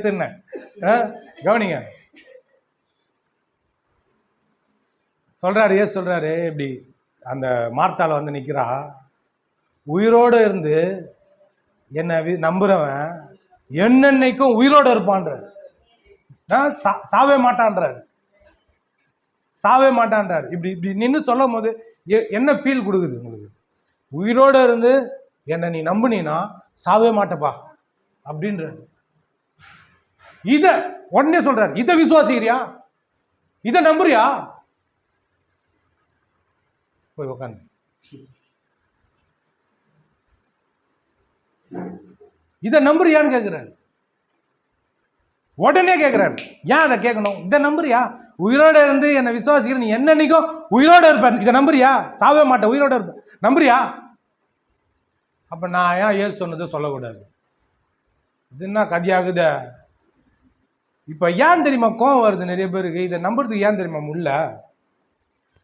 என்ன கவனிங்க, சொல்றாரு ஏசு சொல்றாரு இப்படி அந்த மார்த்தால வந்து நிக்கிறா, உயிரோடு இருந்து என்னை நம்புறவன் என்னன்னைக்கும் உயிரோடு இருப்பான்றார், சாவே மாட்டான்றார், சாவே மாட்டான்றார். இப்படி இப்படி நின்று சொல்லும் போது என்ன ஃபீல் கொடுக்குது உங்களுக்கு? உயிரோடு இருந்து என்னை நீ நம்புனீன்னா சாவே மாட்டப்பா அப்படின்றாரு. இத உடனே சொல்றாரு, இதை விசுவாசிக்கிறியா? இதை நம்புறியா? போய் உட்காந்து இதை நம்புறியான்னு கேட்கிறாரு. உடனே கேட்கிறாரு. ஏன் அதை கேட்கணும்? இதை நம்புறியா? உயிரோட இருந்து என்னை விசுவாசிக்கிற நீ என்னன்னைக்கும் உயிரோட இருப்பேன், இதை நம்புறியா? சாவே மாட்டேன், உயிரோட இருப்பேன், நம்புறியா? அப்ப நான் ஏன் ஏசு சொன்னதை சொல்லக்கூடாது? இது என்ன கதையாகுத? இப்ப ஏன் தெரியுமா கோவம் வருது நிறைய பேருக்கு? இதை நம்புறதுக்கு ஏன் தெரியுமா முடியல?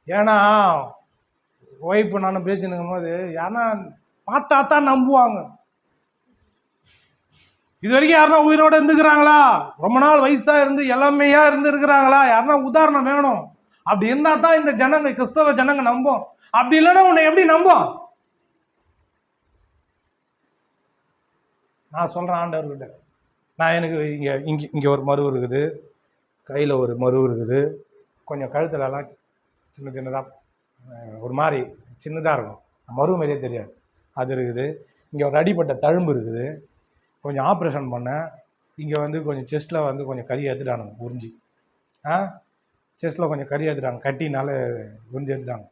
ஏன்னா ஒய்ஃப் நானும் பேசினுக்கும் போது யாருன்னா பார்த்தா தான் நம்புவாங்க. இது வரைக்கும் யாருன்னா உயிரோட இருந்துக்கிறாங்களா? ரொம்ப நாள் வயசா இருந்து எல்லாமையா இருந்து இருக்கிறாங்களா? யாருன்னா உதாரணம் வேணும். அப்படி இருந்தா தான் இந்த ஜனங்க, கிறிஸ்தவ ஜனங்க நம்பும். அப்படி இல்லைன்னா உன்னை எப்படி நம்பும்? நான் சொல்றேன் ஆண்டவர்கிட்ட, நான் எனக்கு இங்கே ஒரு மருவு இருக்குது, கையில் ஒரு மருவு இருக்குது, கொஞ்சம் கழுத்துலலாம் சின்ன சின்னதாக ஒரு மாதிரி சின்னதாக இருக்கும், மருவு மாதிரியே தெரியாது, அது இருக்குது. இங்கே ஒரு அடிப்பட்ட தழும்பு இருக்குது, கொஞ்சம் ஆப்ரேஷன் பண்ணேன். இங்கே வந்து கொஞ்சம் செஸ்ட்டில் வந்து கொஞ்சம் கறி ஏற்றுட்டானுங்க உறிஞ்சி, செஸ்ட்டில் கொஞ்சம் கறி ஏற்றுட்டாங்க, கட்டினால உறிஞ்சி ஏற்றுட்டாங்க.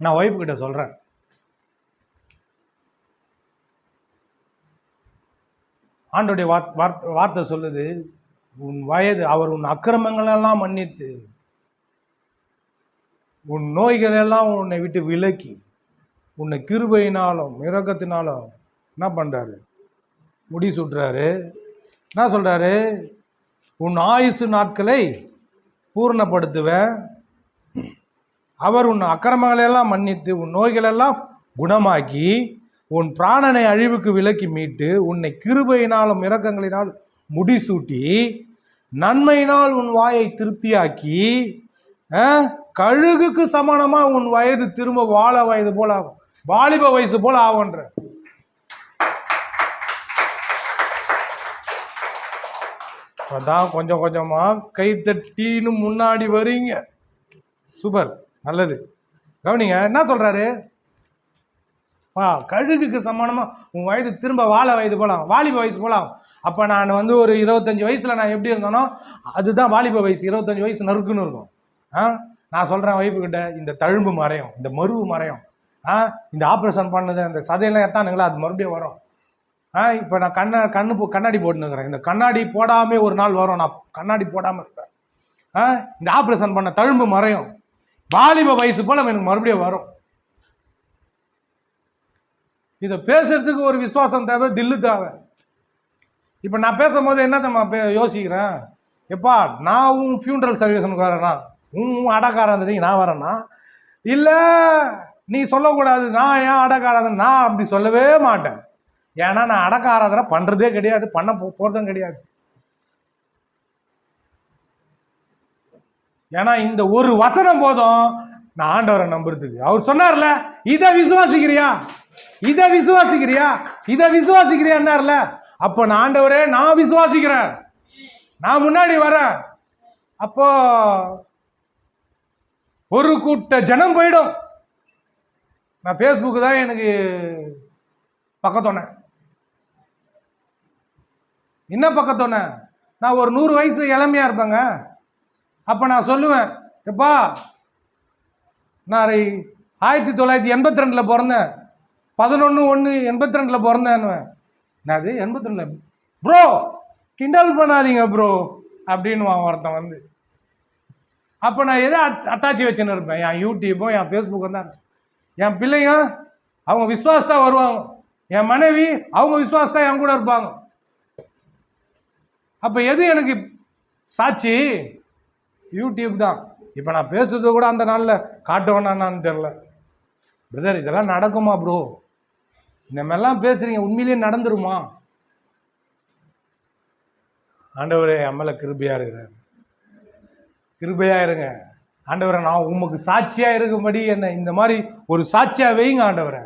நான் ஒய்ஃப்கிட்ட சொல்கிறேன், ஆண்டோடைய வார்த்தை சொல்லுது, உன் வயது அவர் உன் அக்கிரமங்களெல்லாம் மன்னித்து உன் நோய்களெல்லாம் உன்னை விட்டு விலக்கி உன்னை கிருபையினாலும் இரக்கத்தினாலும் என்ன பண்ணுறாரு? முடி சுட்டுறாரு. என்ன சொல்கிறாரு? உன் ஆயுசு நாட்களை பூர்ணப்படுத்துவேன், அவர் உன் அக்கிரமங்களெல்லாம் மன்னித்து உன் நோய்களெல்லாம் குணமாக்கி உன் பிராணனை அழிவுக்கு விலக்கி மீட்டு உன்னை கிருபையினாலும் இரக்கங்களினாலும் முடிசூட்டி நன்மையினால் உன் வாயை திருப்தியாக்கி கழுகுக்கு சமானமா உன் வயது திரும்ப வாழ வயது போல ஆகும், வாலிப வயசு போல ஆகுன்ற. அதான் கொஞ்சம் கொஞ்சமா கை தட்டின்னு முன்னாடி வரீங்க. சூப்பர், நல்லது. கவனிங்க என்ன சொல்றாரு? கழுகுக்கு சமானமா உன் வயது திரும்ப வாழ வயது போலாம், வாலிப வயசு போலாம். அப்போ நான் வந்து ஒரு 25 வயசில் நான் எப்படி இருந்தேனோ அதுதான் வாலிப வயசு. 25 வயசு நறுக்குன்னு இருக்கும். நான் சொல்கிறேன் ஒய்ஃபுக்கிட்ட, இந்த தழும்பு மறையும், இந்த மருவு மறையும், இந்த ஆப்ரேஷன் பண்ணது அந்த சதையெல்லாம் எத்தானுங்களா அது மறுபடியும் வரும். இப்போ நான் கண்ணாடி போட்டுனுக்கிறேன், இந்த கண்ணாடி போடாமல் ஒரு நாள் வரும், நான் கண்ணாடி போடாமல் இருப்பேன். இந்த ஆப்ரேஷன் பண்ண தழும்பு மறையும், வாலிப வயசு போல் எனக்கு மறுபடியும் வரும். இதை பேசுறதுக்கு ஒரு விசுவாசம் தேவை, தில்லு தேவை. இப்போ நான் பேசும்போது என்ன யோசிக்கிறேன், எப்பா நான் உன் ஃபியூனரல் சர்வீஸனுக்கு வரேன்னா, உன் அடக்காரன் நான் வரேன்னா, இல்லை நீ சொல்லக்கூடாது நான் ஏன் அடக்காராதன், நான் அப்படி சொல்லவே மாட்டேன். ஏன்னா நான் அடக்க ஆராதனை பண்ணுறதே கிடையாது, பண்ண போகிறதும் கிடையாது. ஏன்னா இந்த ஒரு வசனம் போதும் நான் ஆண்டவரை நம்புறதுக்கு. அவர் சொன்னார்ல, இதை விசுவாசிக்கிறியா, இதை விசுவாசிக்கிறியா, இதை விசுவாசிக்கிறியான்னார்ல, அப்போ நான் ஆண்டவரே நான் விசுவாசிக்கிறேன், நான் முன்னாடி வரேன். அப்போ ஒரு கூட்ட ஜனம் போயிடும். நான் ஃபேஸ்புக்கு தான் எனக்கு பக்கத்தோன, என்ன பக்கத்தோன, நான் ஒரு 100 வயசுல இளமையா இருப்பேங்க. அப்போ நான் சொல்லுவேன், எப்பா நான் 1982 பிறந்தேன், 11/1/82 பிறந்தேன்னுவேன். நான் 82 ப்ரோ கிண்டல் பண்ணாதீங்க ப்ரோ அப்படின்னு ஒருத்தன் வந்து. அப்போ நான் எதை அட்டாச்சி வச்சுன்னு இருப்பேன், என் யூடியூப்பும் என் ஃபேஸ்புக்கும் தான். என் பிள்ளைங்க அவங்க விசுவாசத்தா வருவாங்க, என் மனைவி அவங்க விசுவாசத்தா என் கூட இருப்பாங்க. அப்போ எது எனக்கு சாட்சி? யூடியூப் தான். இப்போ நான் பேசுறது கூட அந்த நாளில் காட்டுவேனான்னு தெரில. பிரதர் இதெல்லாம் நடக்குமா ப்ரோ? இந்த மாதிரிலாம் பேசுகிறீங்க, உண்மையிலேயே நடந்துருமா? ஆண்டவரே அம்மல கிருபையா இருக்கிறார். கிருபையா இருங்க ஆண்டவரை, நான் உமக்கு சாட்சியா இருக்கும்படி என்ன இந்த மாதிரி ஒரு சாட்சியா வைங்க ஆண்டவரை.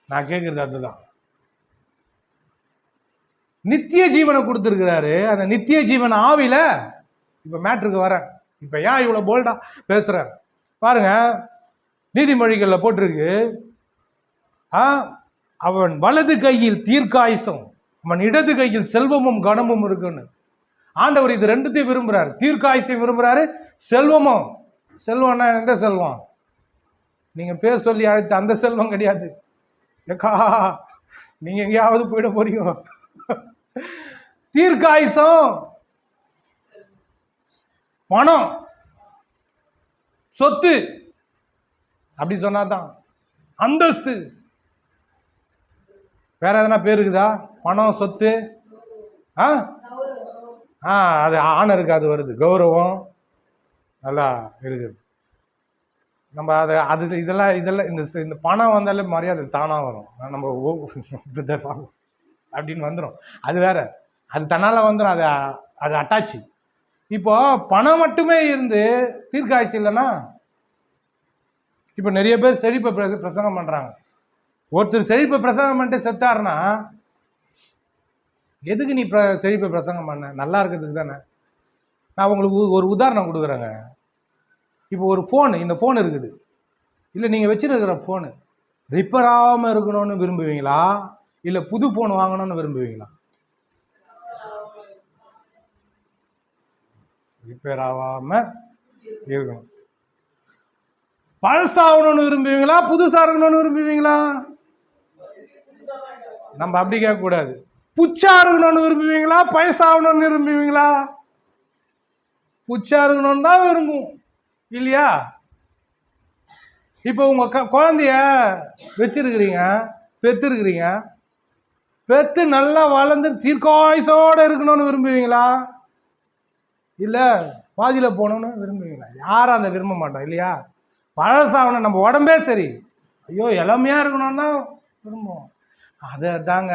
நான் கேட்கறது அதுதான். நித்திய ஜீவனை கொடுத்துருக்கிறாரு. அந்த நித்திய ஜீவன் ஆவில இப்ப மேட்ருக்கு வரேன். இப்ப ஏன் இவ்வளவு போல்டா பேசுறேன் பாருங்க. நீதிமொழிகள்ல போட்டிருக்கு, அவன் வலது கையில் தீர்க்காயுசும் அவன் இடது கையில் செல்வமும் கனமும் இருக்குன்னு. ஆண்டவர் இது ரெண்டுத்தையும் விரும்புறாரு. தீர்க்காயுசையும் விரும்புறாரு, செல்வமும். செல்வம்னா எந்த செல்வம்? நீங்க பேர் சொல்லி அழைத்த அந்த செல்வம் கிடையாது. ஏக்கா நீங்க எங்கேயாவது போயிட போறீங்க. தீர்க்காயுசம் பணம், சொத்து, அப்படி சொன்னாதான். அந்தஸ்து, வேற எதனா பேர் இருக்குதா? பணம், சொத்து, அது ஆனருக்கு அது வருது. கௌரவம் நல்லா இருக்குது. நம்ம அதை அது இதெல்லாம் இந்த பணம் வந்தாலே மரியாதை தானா வரும். நம்ம அப்படின்னு வந்துடும். அது வேற, அது தன்னால வந்துடும். அது அட்டாச்சு. இப்போ பணம் மட்டுமே இருந்து தீர்க்காயுசு இல்லைன்னா, இப்போ நிறைய பேர் செழிப்பை பிரசங்கம் பண்றாங்க. ஒருத்தர் செழிப்பை பிரசங்கம் பண்ணிட்டு செத்தாருன்னா, எதுக்கு நீ செழிப்பை பிரசங்கம் பண்ண? நல்லா இருக்கிறதுக்கு தானே. நான் உங்களுக்கு ஒரு உதாரணம் கொடுக்குறேங்க. இப்போ ஒரு ஃபோன், இந்த ஃபோன் இருக்குது, இல்லை நீங்கள் வச்சுருக்கிற ஃபோனு ரிப்பேர் ஆகாமல் இருக்கணும்னு விரும்புவீங்களா, இல்லை புது ஃபோன் வாங்கணும்னு விரும்புவீங்களா? ரிப்பேர் ஆகாமல் இருக்கணும். பழசாகணும்னு விரும்புவீங்களா, புதுசாக இருக்கணும்னு விரும்புவீங்களா? நம்ம அப்படி கேட்கக்கூடாது. புச்சா இருக்கணும்னு விரும்புவீங்களா, பழசாகணும்னு விரும்புவீங்களா? புச்சா இருக்கணும்னு தான் விரும்பும், இல்லையா? இப்போ உங்க குழந்தைய வச்சிருக்கிறீங்க, பெற்றுருக்கிறீங்க, பெற்று நல்லா வளர்ந்து தீர்க்காயுசோட இருக்கணும்னு விரும்புவீங்களா, இல்லை பாதியில் போகணும்னு விரும்புவீங்களா? யாரும் அதை விரும்ப மாட்டோம், இல்லையா? பழசாகணும், நம்ம உடம்பே சரி, ஐயோ இளமையா இருக்கணும்னு தான் விரும்புவோம். அதை தாங்க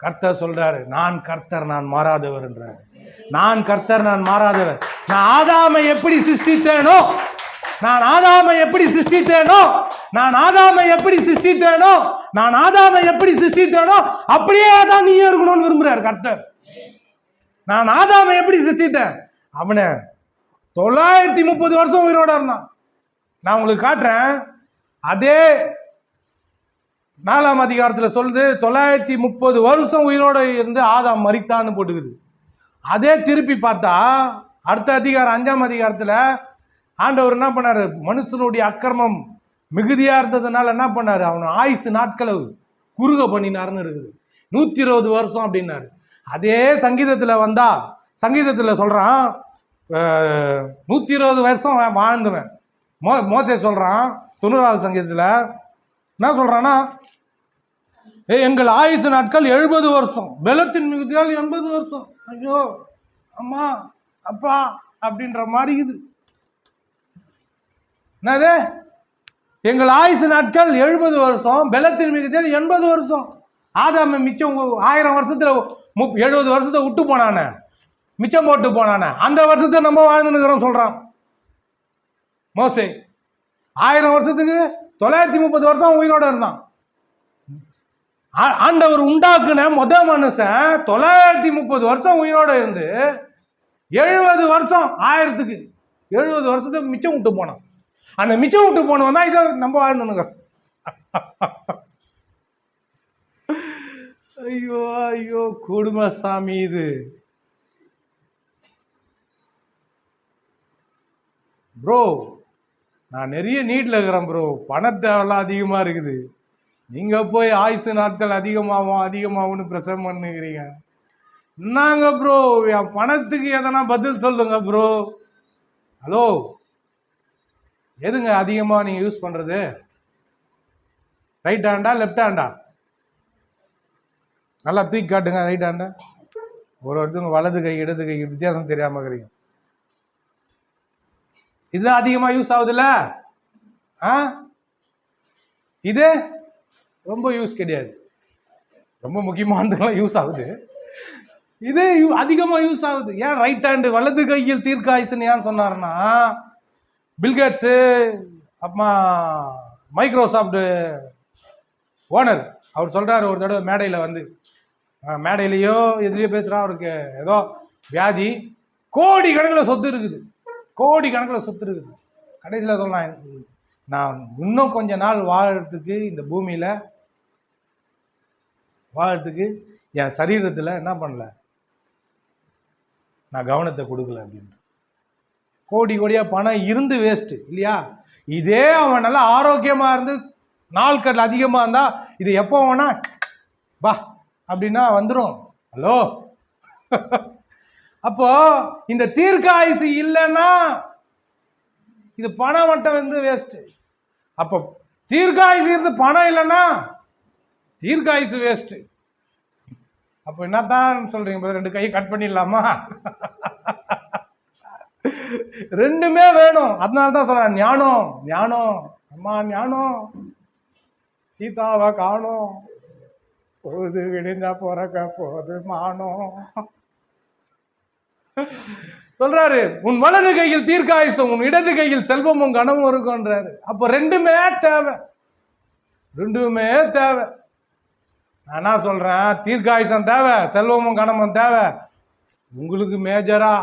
கர்த்தர் சொல்றாரு, நான் கர்த்தர் நான் மாறாதவர் என்றார். நான் கர்த்தர் நான் மாறாதவர். நான் ஆதாமை எப்படி சிருஷ்டித்தேனோ, நான் ஆதாமை எப்படி சிருஷ்டித்தேனோ, நான் ஆதாமை எப்படி சிருஷ்டித்தேனோ, நான் ஆதாமை எப்படி சிருஷ்டித்தேனோ அப்படியே தான் நீ இருக்கணும்னு விரும்புறாரு கர்த்தர். நான் ஆதாமை எப்படி சிருஷ்டித்தேன்? அவனை 930 வருஷம் உயிரோட இருந்தான். நான் உங்களுக்கு காட்டுறேன். அதே 4ஆம் அதிகாரத்தில் சொல்லுது, 930 வருஷம் உயிரோட இருந்து ஆதாம் மரித்தான்னு போட்டுக்குது. அதே திருப்பி பார்த்தா அடுத்த அதிகாரம் 5ஆம் அதிகாரத்தில் ஆண்டவர் என்ன பண்ணாரு? மனுஷனுடைய அக்கிரமம் மிகுதியா இருந்ததுனால என்ன பண்ணாரு? அவன் ஆயுசு நாட்களை குறுக பண்ணினாருன்னு இருக்குது. 120 வருஷம் அப்படின்னாரு. அதே சங்கீதத்தில் வந்தா, சங்கீதத்தில் சொல்றான் 120 வருஷம் வாழ்ந்துவேன். மோசே சொல்றான் 90வது சங்கீதத்தில் என்ன சொல்றான்னா, எங்கள் ஆயுசு நாட்கள் 70 வருஷம், பலத்தின் மிகுதியால் 80 வருஷம். ஐயோ அம்மா அப்பா அப்படின்ற மாதிரி இது. என்னது? எங்கள் ஆயுசு நாட்கள் 70 வருஷம், பலத்தின் மிகுதியால் 80 வருஷம். ஆதாம மிச்சம் 1000 வருஷத்துல 70 வருஷத்தை விட்டு போனானே, மிச்சம் போட்டு போனானே, அந்த வருஷத்தை நம்ம வாழ்ந்துருக்கிறோம் சொல்றான் மோசே. 1000 வருஷத்துக்கு 930 வருஷம் உயிரோட இருந்தான். ஆண்டவர் உண்டாக்குன மனுஷன் 930 வருஷம் உயிரோட இருந்து 70 வருஷம் 1000க்கு 70 வருஷத்துக்கு மிச்சம் விட்டு போனான். அந்த மிச்சம் விட்டு போனவன் தான் இதை நம்ம வாழ்ந்துனுங்க. ஐயோ ஐயோ குடும்ப சாமி இது. ப்ரோ நான் நிறைய நீட்ல இருக்கிறேன் ப்ரோ, பணத்தேவெல்லாம் அதிகமா இருக்குது. நீங்க போய் ஆயுசு நாட்கள் அதிகமாகும்னு பிரசவம் பண்ணுகிறீங்க. என்னங்க ப்ரோ, என் பணத்துக்கு எதனா பதில் சொல்லுங்க ப்ரோ. ஹலோ, எதுங்க அதிகமா நீங்க யூஸ் பண்றது? ரைட் ஹேண்டா லெஃப்ட் ஹேண்டா? நல்லா தூக்கி காட்டுங்க. ரைட் ஹேண்டா. ஒருத்தவங்க வலது கை இடது கை வித்தியாசம் தெரியாம இருக்கிறீங்க. இதுதான் அதிகமா யூஸ் ஆகுதுல்ல. இது ரொம்ப யூஸ் கிடையாது. ரொம்ப முக்கியமானதுக்கெல்லாம் யூஸ் ஆகுது. இது அதிகமாக யூஸ் ஆகுது. ஏன் ரைட் ஹேண்டு வலது கையில் தீர்க்காயுசுன்னு ஏன் சொன்னார்னா, பில்கேட்ஸு அப்புறமா மைக்ரோசாஃப்ட் ஓனர் அவர் சொல்கிறாரு ஒரு தடவை மேடையில் வந்து, மேடையிலையோ எதுலேயோ பேசுகிறா, அவருக்கு ஏதோ வியாதி, கோடி கணக்கில் சொத்து இருக்குது, கோடி கணக்கில் சொத்து இருக்குது. கடைசியில் சொல்லலாம், நான் இன்னும் கொஞ்ச நாள் வாழறதுக்கு இந்த பூமியில் வாழறதுக்கு என் சரீரத்தில் என்ன பண்ணல, நான் கவனத்தை கொடுக்கல அப்படின்னு. கோடி கோடியாக பணம் இருந்து வேஸ்ட்டு இல்லையா? இதே அவன் நல்லா ஆரோக்கியமாக இருந்து நாட்கள் அதிகமாக இருந்தால் இது எப்போ வேணா பா அப்படின்னா வந்துடும். ஹலோ, அப்போ இந்த தீர்க்காயுசு இல்லைன்னா இது பணம் மட்டும் வந்து வேஸ்ட்டு. அப்போ தீர்க்காயுசு இருந்து பணம் இல்லைன்னா தீர்க்காயுசு வேஸ்ட்டு. அப்போ என்னத்தான் சொல்றீங்க? 2 கையை கட் பண்ணிடலாமா? ரெண்டுமே வேணும். அதனால தான் சொல்றேன், ஞானம் ஞானம் அம்மா ஞானம், சீதாவை காணும், பொழுது விடிஞ்சா பிறக்க போது மானம் சொல்றாரு. உன் வலது கையில் தீர்க்காயுசும் உன் இடது கையில் செல்வமும் கனமும் இருக்குன்றாரு. அப்போ ரெண்டுமே தேவை, ரெண்டுமே தேவை. நான் என்ன சொல்றேன், தீர்க்காயுசம் தேவை, செல்வமும் கனமும் தேவை. உங்களுக்கு மேஜரா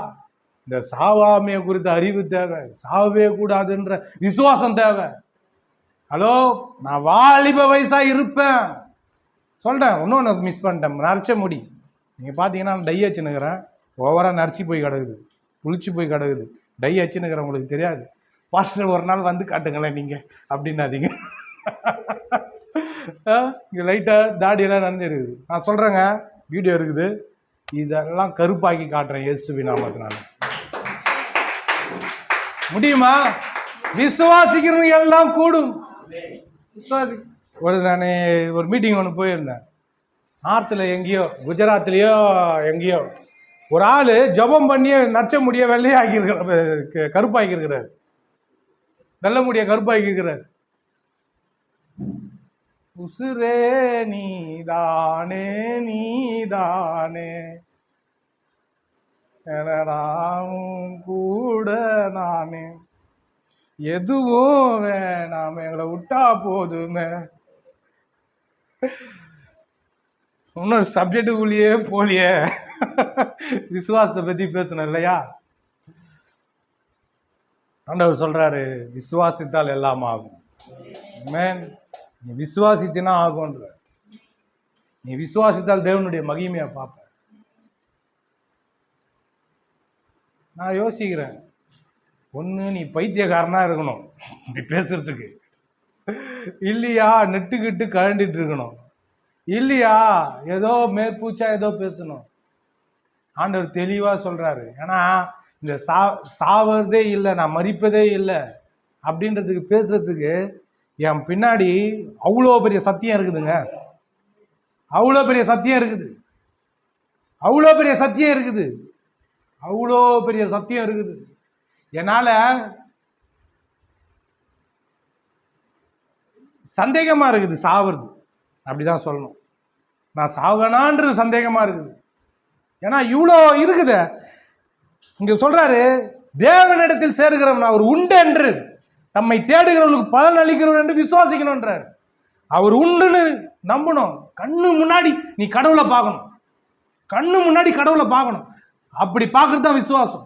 இந்த சாவாமையை குறித்த அறிவு தேவை, சாவே கூடாதுன்ற விசுவாசம் தேவை. ஹலோ, நான் வாலிப வயசா இருப்பேன் சொல்றேன். இன்னொன்று மிஸ் பண்ணிட்டேன், நரைச்ச முடி. நீங்க பாத்தீங்கன்னா டை வச்சுன்னுக்கிறேன், ஓவரா நரைச்சி போய் கிடக்குது, புளிச்சு போய் கிடக்குது, டை வச்சுன்னுக்கிறேன். உங்களுக்கு தெரியாது. பாஸ்டர் ஒரு நாள் வந்து காட்டுங்களேன் நீங்க அப்படின்னாதீங்க. இங்கே லைட்டாக தாடியெல்லாம் நனைஞ்சிருக்குது. நான் சொல்கிறேங்க, வீடியோ இருக்குது, இதெல்லாம் கருப்பாக்கி காட்டுறேன் இயேசுவி நாமத்தினால. முடியுமா? விசுவாசிக்கிறவங்க எல்லாம் கூடும். நான் ஒரு மீட்டிங் ஒன்று போயிருந்தேன், நார்த்தில் எங்கேயோ, குஜராத்லேயோ எங்கேயோ. ஒரு ஆள் ஜபம் பண்ணியே நச்ச முடிய வெள்ளையாக்கியிருக்கிறார், கருப்பாக்கியிருக்கிறார், வெள்ள முடிய கருப்பாக்கியிருக்கிறார். உசுரே நீதானே நீதானே நானும் கூட நானே, எதுவும் வேணாம் எங்களை விட்டா போதுமே. இன்னொரு சப்ஜெக்டுக்குள்ளேயே போலியே, விசுவாசத்தை பத்தி பேசணும் இல்லையா? ஆண்டவர் சொல்றாரு, விசுவாசித்தால் எல்லாம் ஆகும். மேன், நீ விசுவாசித்தினா ஆகும்ன்ற. நீ விசுவாசித்தால் தேவனுடைய மகிமையை பார்ப்ப. நான் யோசிக்கிறேன், ஒன்று நீ பைத்தியக்காரனா இருக்கணும் இப்படி பேசுறதுக்கு, இல்லையா நெட்டுக்கிட்டு கழண்டிட்டு இருக்கணும், இல்லையா ஏதோ மேற்பூச்சா ஏதோ பேசணும். ஆண்டவர் தெளிவாக சொல்றாரு. ஏன்னா இந்த சாவதே இல்லை, நான் மறிப்பதே இல்லை அப்படின்றதுக்கு பேசுறதுக்கு என் பின்னாடி அவ்வளோ பெரிய சத்தியம் இருக்குதுங்க, அவ்வளோ பெரிய சத்தியம் இருக்குது, அவ்வளோ பெரிய சத்தியம் இருக்குது, அவ்வளோ பெரிய சத்தியம் இருக்குது. என்னால் சந்தேகமாக இருக்குது சாவது, அப்படிதான் சொல்லணும். நான் சாவனான்றது சந்தேகமாக இருக்குது. ஏன்னா இவ்வளோ இருக்குது. இங்கே சொல்றாரு, தேவனிடத்தில் சேருகிறவன் அவர் உண்டு என்று தம்மை தேடுகிறவர்களுக்கு பலன் அளிக்கிறவர் என்று விசுவாசிக்கணும்ன்றார். அவர் உண்டுன்னு நம்பணும். கண்ணு முன்னாடி நீ கடவுளை பார்க்கணும், கண்ணு முன்னாடி கடவுளை பார்க்கணும். அப்படி பார்க்கறது தான் விசுவாசம்.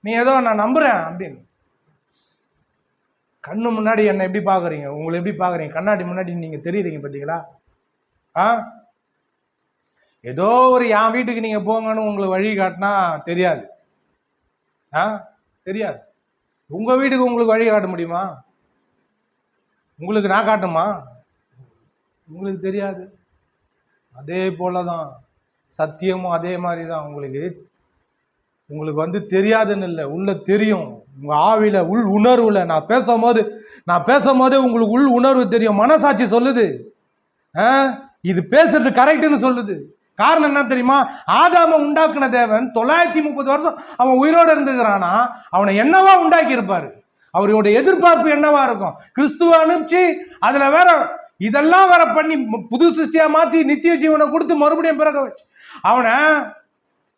நீ ஏதோ நான் நம்புறேன் அப்படின்னு, கண்ணு முன்னாடி என்னை எப்படி பார்க்குறீங்க, உங்களை எப்படி பார்க்குறீங்க, கண்ணாடி முன்னாடி நீங்கள் தெரியுறீங்க பார்த்தீங்களா? ஏதோ ஒரு என் வீட்டுக்கு நீங்கள் போங்கன்னு உங்களுக்கு வழி காட்டினா தெரியாது, தெரியாது. உங்கள் வீட்டுக்கு உங்களுக்கு வழி காட்ட முடியுமா? உங்களுக்கு நான் காட்டுமா? உங்களுக்கு தெரியாது. அதே போல தான் சத்தியமும் அதே மாதிரி தான். உங்களுக்கு வந்து தெரியாதுன்னு இல்லை, உள்ள தெரியும். உங்கள் ஆவியில் உள் உணர்வில் நான் பேசும்போது உங்களுக்கு உள் உணர்வு தெரியும். மனசாட்சி சொல்லுது இது பேசுறது கரெக்டுன்னு சொல்லுது. காரணம் என்ன தெரியுமா? ஆதாமை உண்டாக்குன தேவன் 930 வருஷம் அவன் உயிரோடு இருந்துக்கிறானா, அவனை என்னவா உண்டாக்கி இருப்பாரு? அவருடைய எதிர்பார்ப்பு என்னவா இருக்கும்? கிறிஸ்துவ அனுப்பிச்சு அதுல வேற இதெல்லாம் வர பண்ணி புது சிருஷ்டியா மாத்தி நித்திய ஜீவனை கொடுத்து மறுபடியும் பிறக்க வச்சு அவனை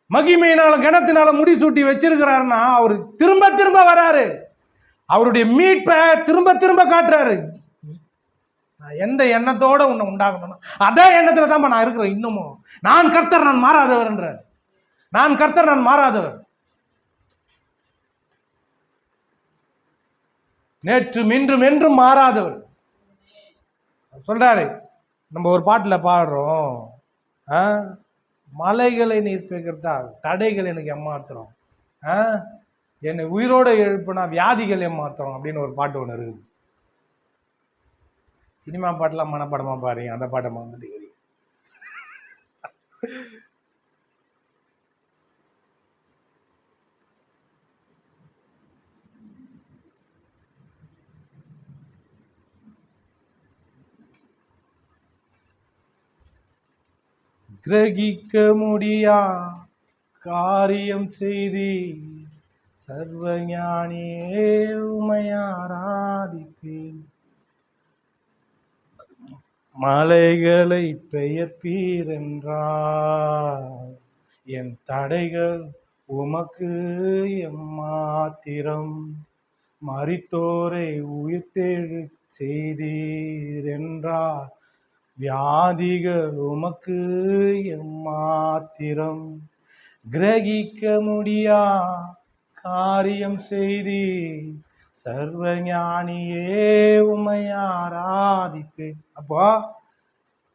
மகிமையினால கிணத்தினால முடிசூட்டி வச்சிருக்கிறாருன்னா அவர் திரும்ப திரும்ப வராரு. அவருடைய மீட்பை திரும்ப திரும்ப காட்டுறாரு. நான் எந்த எண்ணத்தோட உன்னை உண்டாகணும் அதே எண்ணத்துல தான் நான் இருக்கிறேன். இன்னமும் நான் கர்த்தர், நான் மாறாதவர்ன்றார். நான் கர்த்தர், நான் மாறாதவர். நேற்றும் இன்றும் என்றும் மாறாதவர் சொல்றாரு. நம்ம ஒரு பாட்டில் பாடுறோம், மலைகளை நீர் பெயர்த்தால் தடைகள் எனக்கு ஏமாத்துறோம், என்னை உயிரோட எழுப்புனா வியாதிகள் ஏமாத்துறோம் அப்படின்னு ஒரு பாட்டு ஒன்று இருக்குது. சினிமா பாட்டெல்லாம் மனப்படமா பாருங்க, அந்த பாட்டை வந்துட்டு கிரகிக்க முடியா காரியம் செய்தி சர்வஞானியே உமையாராதிப்பேன். மலைகளை பெயர்ப்பீர் என்றார், என் தடைகள் உமக்கு எம்மாத்திரம். மரித்தோரை உயிர்த்தெழு செய்தீர் என்றார், வியாதிகள் உமக்கு எம்மாத்திரம். கிரகிக்க முடியா காரியம் செய்தி சர்வஞானியே உமையாராதிப்பேன். அப்போ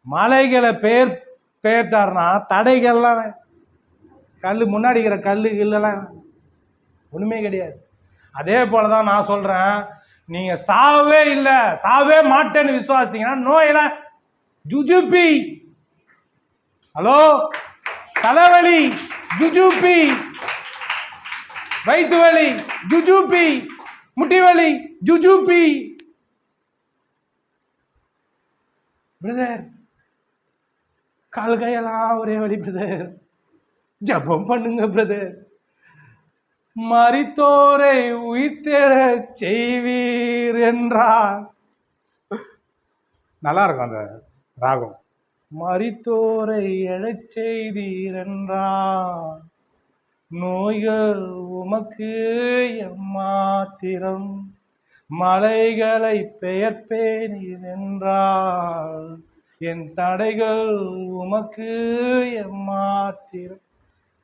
மலைகளை பெயர்த்தார்னா தடைகள்லாம் கல் முன்னாடி இருக்கிற கல்லுகள்லாம் ஒண்ணுமே கிடையாது. அதே போலதான் நான் சொல்றேன், நீங்க சாவே இல்லை சாவே மாட்டேன்னு விசுவாசித்தீங்கன்னா நோயெல்லாம் ஜுஜுபி, ஹலோ, தலைவலி ஜுஜுபி, வயிற்று வலி ஜுஜுபி, முட்டி வலி ஜுஜுபி. பிரதர் கால் கையெல்லாம் ஒரே வலி பிரதர், ஜபம் பண்ணுங்க பிரதர். மரித்தோரை உயிர்த்தெழ செய்வீர் என்றார். நல்லா இருக்கும் அந்த ராகம். மரித்தோரை எழச் செய்தீர் என்றார், நோய்கள் உமக்கு எம்மாத்திரம். மலைகளை பெயர்ப்பேன் என்றால், என் தடைகள் உமக்கு எம்மாத்திரம்.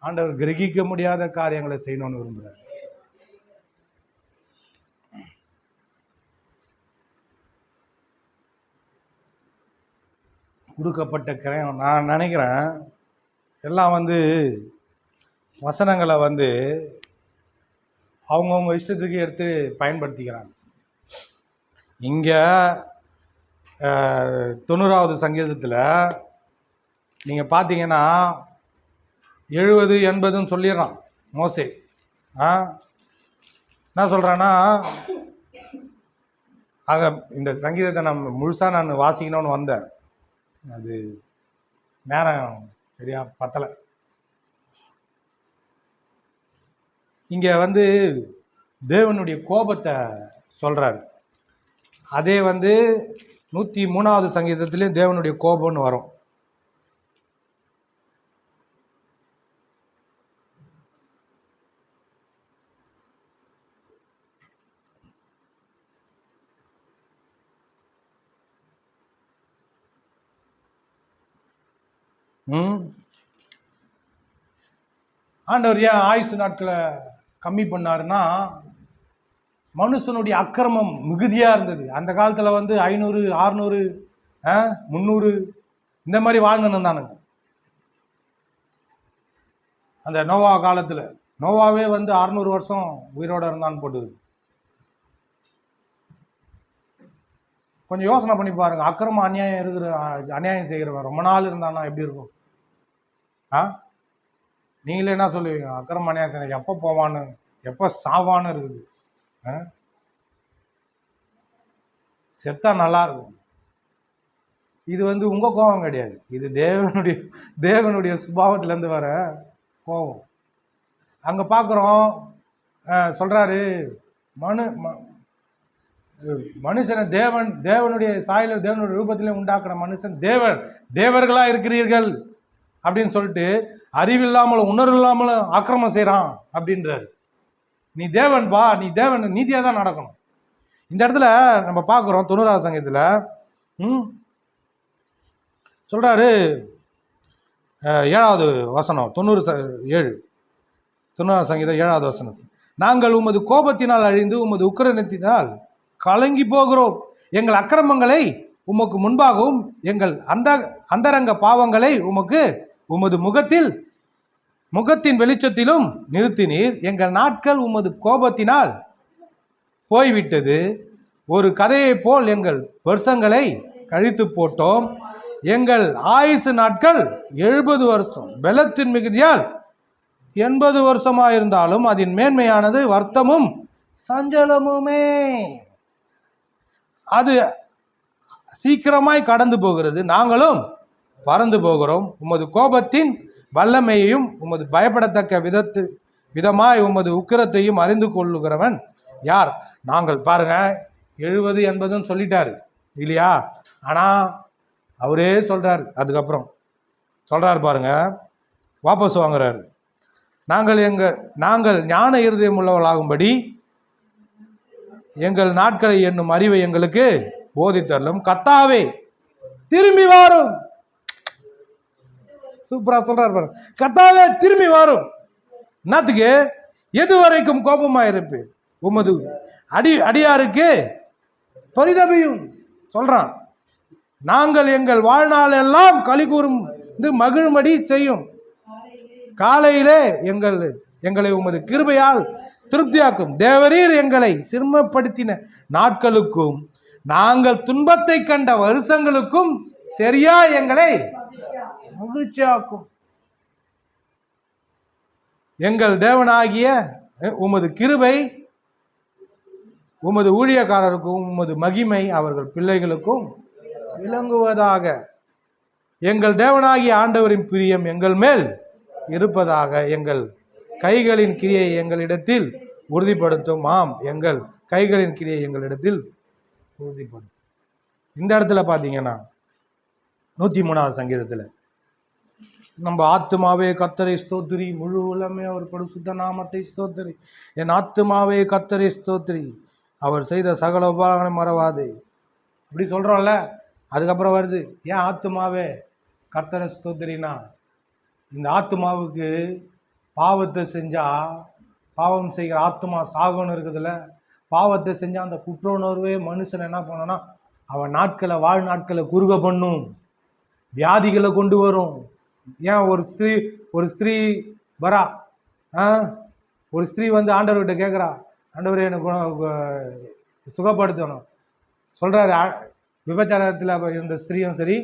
ஆண்டவர் கிரகிக்க முடியாத காரியங்களை செய்யணும்னு விரும்புகிறார். கொடுக்கப்பட்ட கிரயம் நான் நினைக்கிறேன் எல்லாம் வசனங்களை அவங்கவுங்க இஷ்டத்துக்கு எடுத்து பயன்படுத்திக்கிறாங்க. இங்கே 90வது சங்கீதத்தில் நீங்கள் பார்த்தீங்கன்னா 70 80ன்னு சொல்லிடுறான் மோசே. என்ன சொல்கிறான்னா, ஆக இந்த சங்கீதத்தை முழுசாக நான் வாசிக்கணும்னு வந்தேன், அது நேரம் சரியா பத்தலை. இங்கே தேவனுடைய கோபத்தை சொல்கிறாரு. அதே 103வது சங்கீதத்திலே தேவனுடைய கோபம்னு வரும். ஆண்டவர் ஏன் ஆயுசு நாட்களை கம்மி பண்ணாருன்னா, மனுஷனுடைய அக்கிரமம் மிகுதியாக இருந்தது. அந்த காலத்தில் 500 600 300 இந்த மாதிரி வாழ்ந்துன்னு. அந்த நோவா காலத்தில் நோவாவே 600 வருஷம் உயிரோடு இருந்தான்னு போட்டுது. கொஞ்சம் யோசனை பண்ணி பாருங்க, அக்கிரமம் அநியாயம் செய்கிறவன் ரொம்ப நாள் இருந்தான்னா எப்படி இருக்கும்? நீங்களே என்ன சொல்லுவீங்க? அக்கிரம அநியாயம் செய்ய எப்போ போவான்னு எப்போ சாவான்னு இருக்குது. செத்தா நல்லா இருக்கும். இது உங்க கோபம் கிடையாது, இது தேவனுடைய சுபாவத்திலேருந்து வர கோபம். அங்கே பார்க்குறோம், சொல்கிறாரு மனுஷனை தேவனுடைய சாயல தேவனுடைய ரூபத்திலே உண்டாக்குற மனுஷன் தேவர்களா இருக்கிறீர்கள் அப்படின்னு சொல்லிட்டு அறிவில்லாமலும் உணர்வு இல்லாமலும் ஆக்கிரமம் செய்கிறான் அப்படின்றாரு. நீ தேவன் பா, நீ தேவன் நீதியாக தான் நடக்கணும். இந்த இடத்துல நம்ம பார்க்குறோம் 90வது சங்கீதத்தில் சொல்கிறாரு 7வது வசனம் 90வது சங்கீதம் 7வது வசனத்தில், நாங்கள் உமது கோபத்தினால் அழிந்து உமது உக்கிரத்தினால் கலங்கி போகிறோம். எங்கள் அக்கிரமங்களை உமக்கு முன்பாகவும் எங்கள் அந்தரங்க பாவங்களை உமது முகத்தின் வெளிச்சத்திலும் நிறுத்தினீர். எங்கள் நாட்கள் உமது கோபத்தினால் போய்விட்டது. ஒரு கதையைப் போல் எங்கள் வருஷங்களை கழித்து போட்டோம். எங்கள் ஆயுசு நாட்கள் 70 வருஷம், பலத்தின் மிகுதியால் 80 வருஷமாயிருந்தாலும் அதன் மேன்மையானது வருத்தமும் சஞ்சலமுமே. அது சீக்கிரமாய் கடந்து போகிறது, நாங்களும் பறந்து போகிறோம். உமது கோபத்தின் வல்லமையையும் உமது பயப்படத்தக்க விதமாய் உமது உக்கிரத்தையும் அறிந்து கொள்ளுகிறவன் யார்? நாங்கள் பாருங்க 70 80 சொல்லிட்டாரு இல்லையா? ஆனால் அவரே சொல்றாரு, அதுக்கப்புறம் சொல்றாரு பாருங்க, வாபஸ் வாங்குறாரு. நாங்கள் ஞான இருதயம் உள்ளவர்களாகும்படி எங்கள் நாட்களை என்னும் அறிவை எங்களுக்கு போதித்தரலும். கர்த்தாவே திரும்பி வாரும். சூப்பரா சொல்றாரு பாருங்க, கர்த்தாவே திரும்பி வாரும். என்னத்துக்கு? எது வரைக்கும் கோபமா இருப்பேன், உமது அடியாருக்கு பரிதபியும் சொல்றான். நாங்கள் எங்கள் வாழ்நாள் எல்லாம் களி கூறும் மகிழ்மடி செய்யும். காலையிலே எங்களை உமது கிருபையால் திருப்தியாக்கும். தேவரீர் எங்களை சிரமப்படுத்தின நாட்களுக்கும் நாங்கள் துன்பத்தை கண்ட வருஷங்களுக்கும் சரியா எங்களை மகிழ்ச்சியாக்கும். எங்கள் தேவனாகிய உமது கிருபை உமது ஊழியக்காரருக்கும் உமது மகிமை அவர்கள் பிள்ளைகளுக்கும் விளங்குவதாக. எங்கள் தேவனாகிய ஆண்டவரின் பிரியம் எங்கள் மேல் இருப்பதாக. எங்கள் கைகளின் கிரியை எங்களிடத்தில் உறுதிப்படுத்தும். ஆம், எங்கள் கைகளின் கிரியை எங்களிடத்தில் உறுதிப்படுத்தும். இந்த இடத்துல பார்த்தீங்கன்னா 103வது சங்கீதத்தில், நம்ம ஆத்துமாவே கர்த்தரை ஸ்தோத்திரி, முழு உலமே அவர் பரிசுத்த நாமத்தை ஸ்தோத்திரி, என் ஆத்துமாவே கர்த்தரை ஸ்தோத்திரி, அவர் செய்த சகல உபகாரங்களை மறவாதே, அப்படி சொல்கிறோம்ல. அதுக்கப்புறம் வருது, ஏன் ஆத்துமாவே கர்த்தரை ஸ்தோத்திரினா, இந்த ஆத்துமாவுக்கு பாவத்தை செஞ்சால், பாவம் செய்கிற ஆத்துமா சாகன்னு இருக்குதுல்ல, பாவத்தை செஞ்சால் அந்த குற்ற உணர்வே மனுஷன் என்ன பண்ணோன்னா அவன் வாழ் நாட்களை குறுக பண்ணும், வியாதிகளை கொண்டு வரும். ஏன் ஒரு ஸ்திரீ வரா, ஒரு ஸ்திரீ வந்து ஆண்டவர்கிட்ட கேட்குறா, ஆண்டவரே எனக்கு சுகப்படுத்தணும் சொல்கிறாரு. விபச்சாரத்தில் இருந்த ஸ்திரீயும் சரி,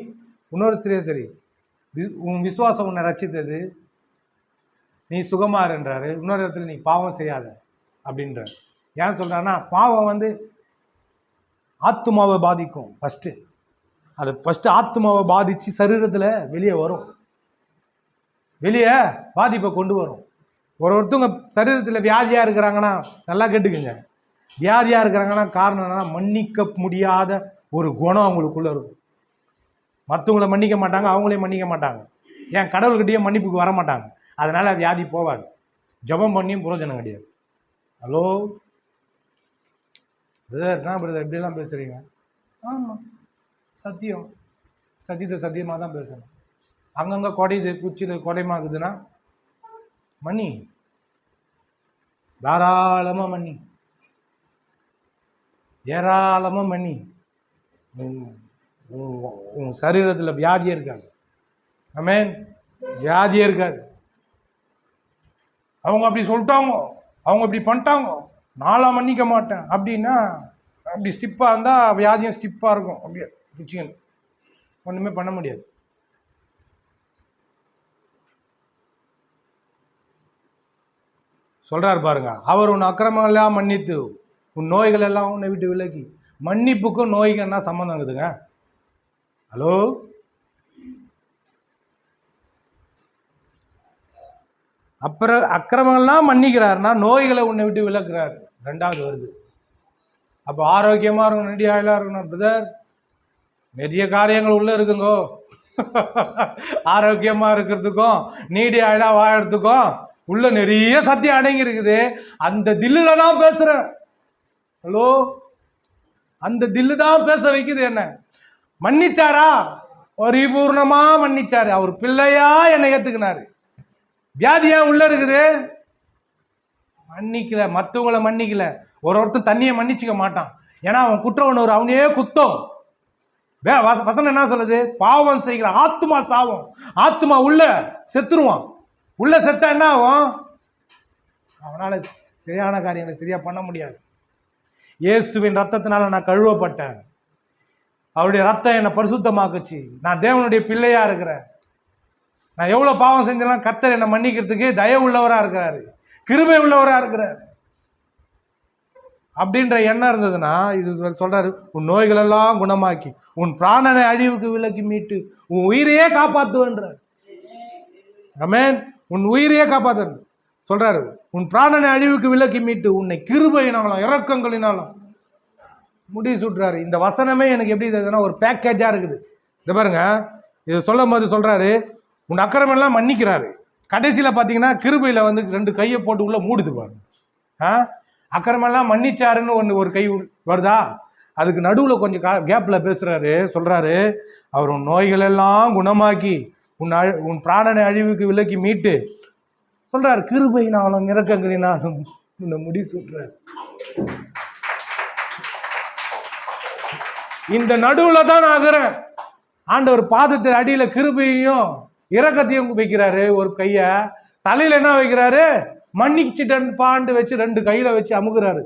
இன்னொரு ஸ்திரீயும் சரி, உன் விசுவாசம் உன்னை ரட்சித்தது, நீ சுகமாறுன்றாரு. இன்னொரு இடத்துல நீ பாவம் செய்யாத அப்படின்றார். ஏன் சொல்கிறாருன்னா, பாவம் வந்து ஆத்துமாவை பாதிக்கும். ஃபஸ்ட்டு ஆத்துமாவை பாதித்து சரீரத்தில் வெளியே வரும், வெளியே பாதிப்பை கொண்டு வரும். ஒருத்தவங்க சரீரத்தில் வியாதியாக இருக்கிறாங்கன்னா, நல்லா கேட்டுக்குங்க, வியாதியாக இருக்கிறாங்கன்னா காரணம் என்னன்னா, மன்னிக்க முடியாத ஒரு குணம் அவங்களுக்குள்ளே இருக்கும். மற்றவங்கள மன்னிக்க மாட்டாங்க, அவங்களே மன்னிக்க மாட்டாங்க. ஏன் கடவுள்கிட்டயே மன்னிப்புக்கு வர மாட்டாங்க. அதனால் வியாதி போகாது, ஜபம் பண்ணியும் பிரயோஜனம் கிடையாது. ஹலோ பிரதர், என்ன பிரதர் இப்படிலாம் பேசுகிறீங்க? ஆமாம், சத்தியத்தை சத்தியமாக தான் பேசணும். அங்கங்கே கொடையுது, குச்சியில் கொடைமாக்குதுன்னா மன்னி, தாராளமாக மன்னி, ஏராளமாக மன்னி. உன் சரீரத்தில் வியாதியே இருக்காது. ஆமென், வியாதியே இருக்காது. அவங்க அப்படி சொல்லிட்டாங்க, அவங்க இப்படி பண்ணிட்டாங்க, நாளாக மன்னிக்க மாட்டேன் அப்படின்னா, அப்படி ஸ்டிப்பாக இருந்தால் வியாதியும் ஸ்டிப்பாக இருக்கும். அப்படியே குச்சிங்க ஒன்றுமே பண்ண முடியாது. சொல்கிறார் பாருங்க, அவர் உன் அக்கிரமங்கள் எல்லாம் மன்னித்து உன் நோய்கள் எல்லாம் உன்னை விட்டு விலக்கி. மன்னிப்புக்கும் நோய்க்கு என்ன சம்மந்தம் இருக்குதுங்க? ஹலோ, அப்புறம் அக்கிரமங்கள்லாம் மன்னிக்கிறாருன்னா நோய்களை உன்னை விட்டு விலக்குறாரு. 2வது வருது, அப்போ ஆரோக்கியமாக இருக்கணும், நெடிய ஆயுளாக இருக்கணும். பிரதர், நிறைய காரியங்கள் உள்ளே இருக்குங்கோ. ஆரோக்கியமாக இருக்கிறதுக்கும் நீடிய ஆயுளாக வாழறதுக்கும் உள்ள நிறைய சத்தியம் அடங்கி இருக்குது. அந்த தில்லுல தான் பேசுகிறேன். ஹலோ, அந்த தில்லு தான் பேச வைக்குது. என்ன மன்னிச்சாரா? பரிபூர்ணமா மன்னிச்சாரு. அவர் பிள்ளையா என்னை ஏத்துக்கினாரு. வியாதியா உள்ள இருக்குது, மன்னிக்கல, மற்றவங்களை மன்னிக்கல. ஒருத்தன் தண்ணியை மன்னிச்சுக்க மாட்டான். ஏன்னா அவன் குற்ற உணர்வு அவனையே குத்தம். வசனம் என்ன சொல்லுது? பாவம் செய்கிற ஆத்மா சாவும். ஆத்மா உள்ள செத்துருவான். உள்ள செத்தா என்ன ஆகும்? அவனால சரியான காரியங்களை சரியா பண்ண முடியாது. இயேசுவின் ரத்தத்தினால நான் கழுவப்பட்டேன். அவருடைய ரத்தம் என்னை பரிசுத்தமாக்குச்சு. நான் தேவனுடைய பிள்ளையா இருக்கிறேன். நான் எவ்வளவு பாவம் செஞ்சேன்னா கர்த்தர் என்னை மன்னிக்கிறதுக்கு தயவு உள்ளவரா இருக்கிறாரு, கிருபை உள்ளவரா இருக்கிறாரு. அப்படின்ற எண்ணம் இருந்ததுன்னா இது சொல்றாரு, உன் நோய்கள் எல்லாம் குணமாக்கி உன் பிராணனை அழிவுக்கு விலக்கி மீட்டு உன் உயிரையே காப்பாற்றுவேன்றார். ஆமென். உன் உயிரையே காப்பாற்று சொல்றாரு. உன் பிராணனை அழிவுக்கு விலக்கி மீட்டு உன்னை கிருபையினாலும் இரக்கங்களினாலும் முடி சுட்டுறாரு. இந்த வசனமே எனக்கு எப்படி இருக்குதுன்னா ஒரு பேக்கேஜா இருக்குது. இதை பாருங்க, இது சொல்லும் போது சொல்றாரு, உன் அக்கிரமெல்லாம் மன்னிக்கிறாரு. கடைசியில் பார்த்தீங்கன்னா கிருபையில் வந்து 2 கையை போட்டு உள்ள மூடுது பாருங்க. அக்கிரமெல்லாம் மன்னிச்சாருன்னு ஒரு கை வருதா, அதுக்கு நடுவில் கொஞ்சம் கேப்பில் பேசுறாரு. சொல்றாரு, அவர் உன் நோய்கள் எல்லாம் குணமாக்கி உன் பிராணனை அழிவுக்கு விலக்கி மீட்டு சொல்றாரு, கிருபையினாலும் இரக்கங்களினாலும் இந்த முடி சுட்டுறாரு. இந்த நடுவுல தான் நான் ஆகிறேன். ஆண்டவர் பாதத்தில் அடியில கிருபையையும் இரக்கத்தையும் வைக்கிறாரு. ஒரு கைய தலையில என்ன வைக்கிறாரு? மன்னிச்சுட்டன் பாண்டு வச்சு 2 கையில வச்சு அமுக்குறாரு.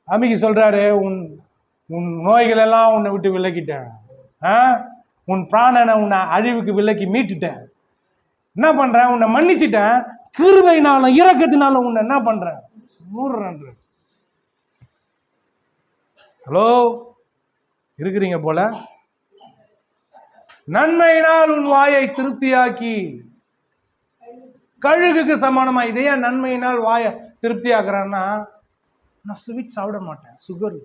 அமுக்கி சொல்றாரு, உன் உன் நோய்கள் எல்லாம் உன்னை விட்டு விலக்கிட்டேன், உன் பிராணனை உன்னை அழிவுக்கு விலக்கி மீட்டுட்டேன். என்ன பண்றேன்? உன்னை மன்னிச்சுட்டேன், கிருபையினாலும் இரக்கத்தினாலும் உன்னை என்ன பண்றேன்? மூடுறேன். ஹலோ, இருக்கிறீங்க போல. நன்மையினால் உன் வாயை திருப்தியாக்கி, கழுகுக்கு சமானமா. இதையே நன்மையினால் வாயை திருப்தியாக்குறான்னா, நான் ஸ்வீட் சாப்பிட மாட்டேன், சுகர்.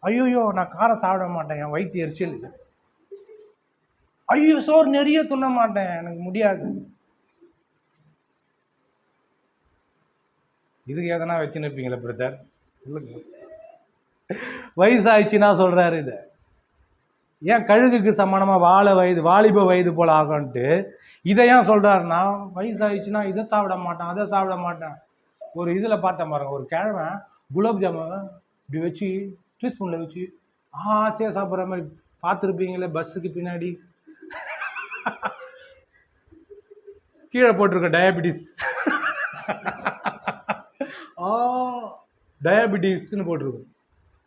ஐயோ, நான் காரம் சாப்பிட மாட்டேன், என் வயிற்று எரிச்சல். ஐயோ, சோறு நிறைய துண்ண மாட்டேன், எனக்கு முடியாது. இதுக்கு எதனா வச்சு நிற்பீங்களா பிரதர்? சொல்லுங்க. வயசாயிடுச்சுன்னா சொல்றாரு இதை. ஏன் கழுகுக்கு சமானமா வாலிப வயது போல ஆகன்ட்டு இதை ஏன் சொல்றாருன்னா, வயசாயிடுச்சுன்னா இதை சாப்பிட மாட்டேன், அதை சாப்பிட மாட்டேன். ஒரு இதில் பார்த்தேன் பாருங்க, ஒரு கிழமை குலாப் ஜாமுன் இப்படி வச்சு டீஸ்பூனில் வச்சு ஆசையாக சாப்பிட்ற மாதிரி பார்த்துருப்பீங்களே, பஸ்ஸுக்கு பின்னாடி கீழே போட்டிருக்க டயபிட்டிஸ், டயபிட்டிஸ்ன்னு போட்டிருக்கும்,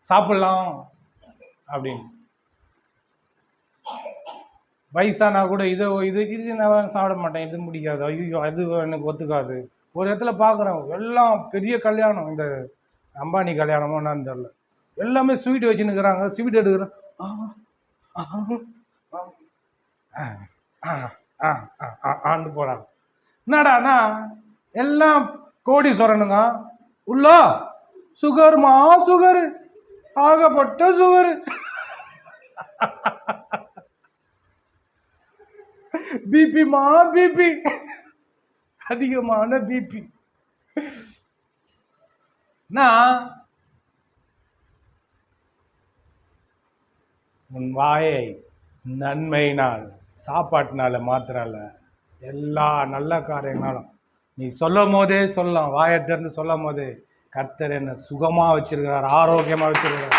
சாப்பிடலாம் அப்படின்னு. வயசானா கூட இது நான் சாப்பிட மாட்டேன், இது முடிக்காது, ஐயோ அது எனக்கு ஒத்துக்காது. ஒரு இடத்துல பார்க்குறேன், எல்லாம் பெரிய கல்யாணம், இந்த அம்பானி கல்யாணமோ என்னன்னு தெரியல, எல்லாமே ஸ்வீட் வச்சுன்னுக்குறாங்க. ஸ்வீட் எடுக்கிறேன், ஆண்டு போகிறாங்க. என்னடாண்ணா எல்லாம் கோடீஸ்வரனுங்க, உள்ள சுகருமா சுகரு, ஆகப்பட்ட சுகரு, பிபிமா பிபி, அதிகமான பிபி. உன் வாயை நன்மையினால், சாப்பாட்டினால மாத்திரல்ல, எல்லா நல்ல காரியங்களும் நீ சொல்லும் போதே சொல்லலாம். வாயை திறந்து சொல்லும் போதே, கர்த்தர் என்னை சுகமா வச்சிருக்கிறார், ஆரோக்கியமா வச்சிருக்கிறார்,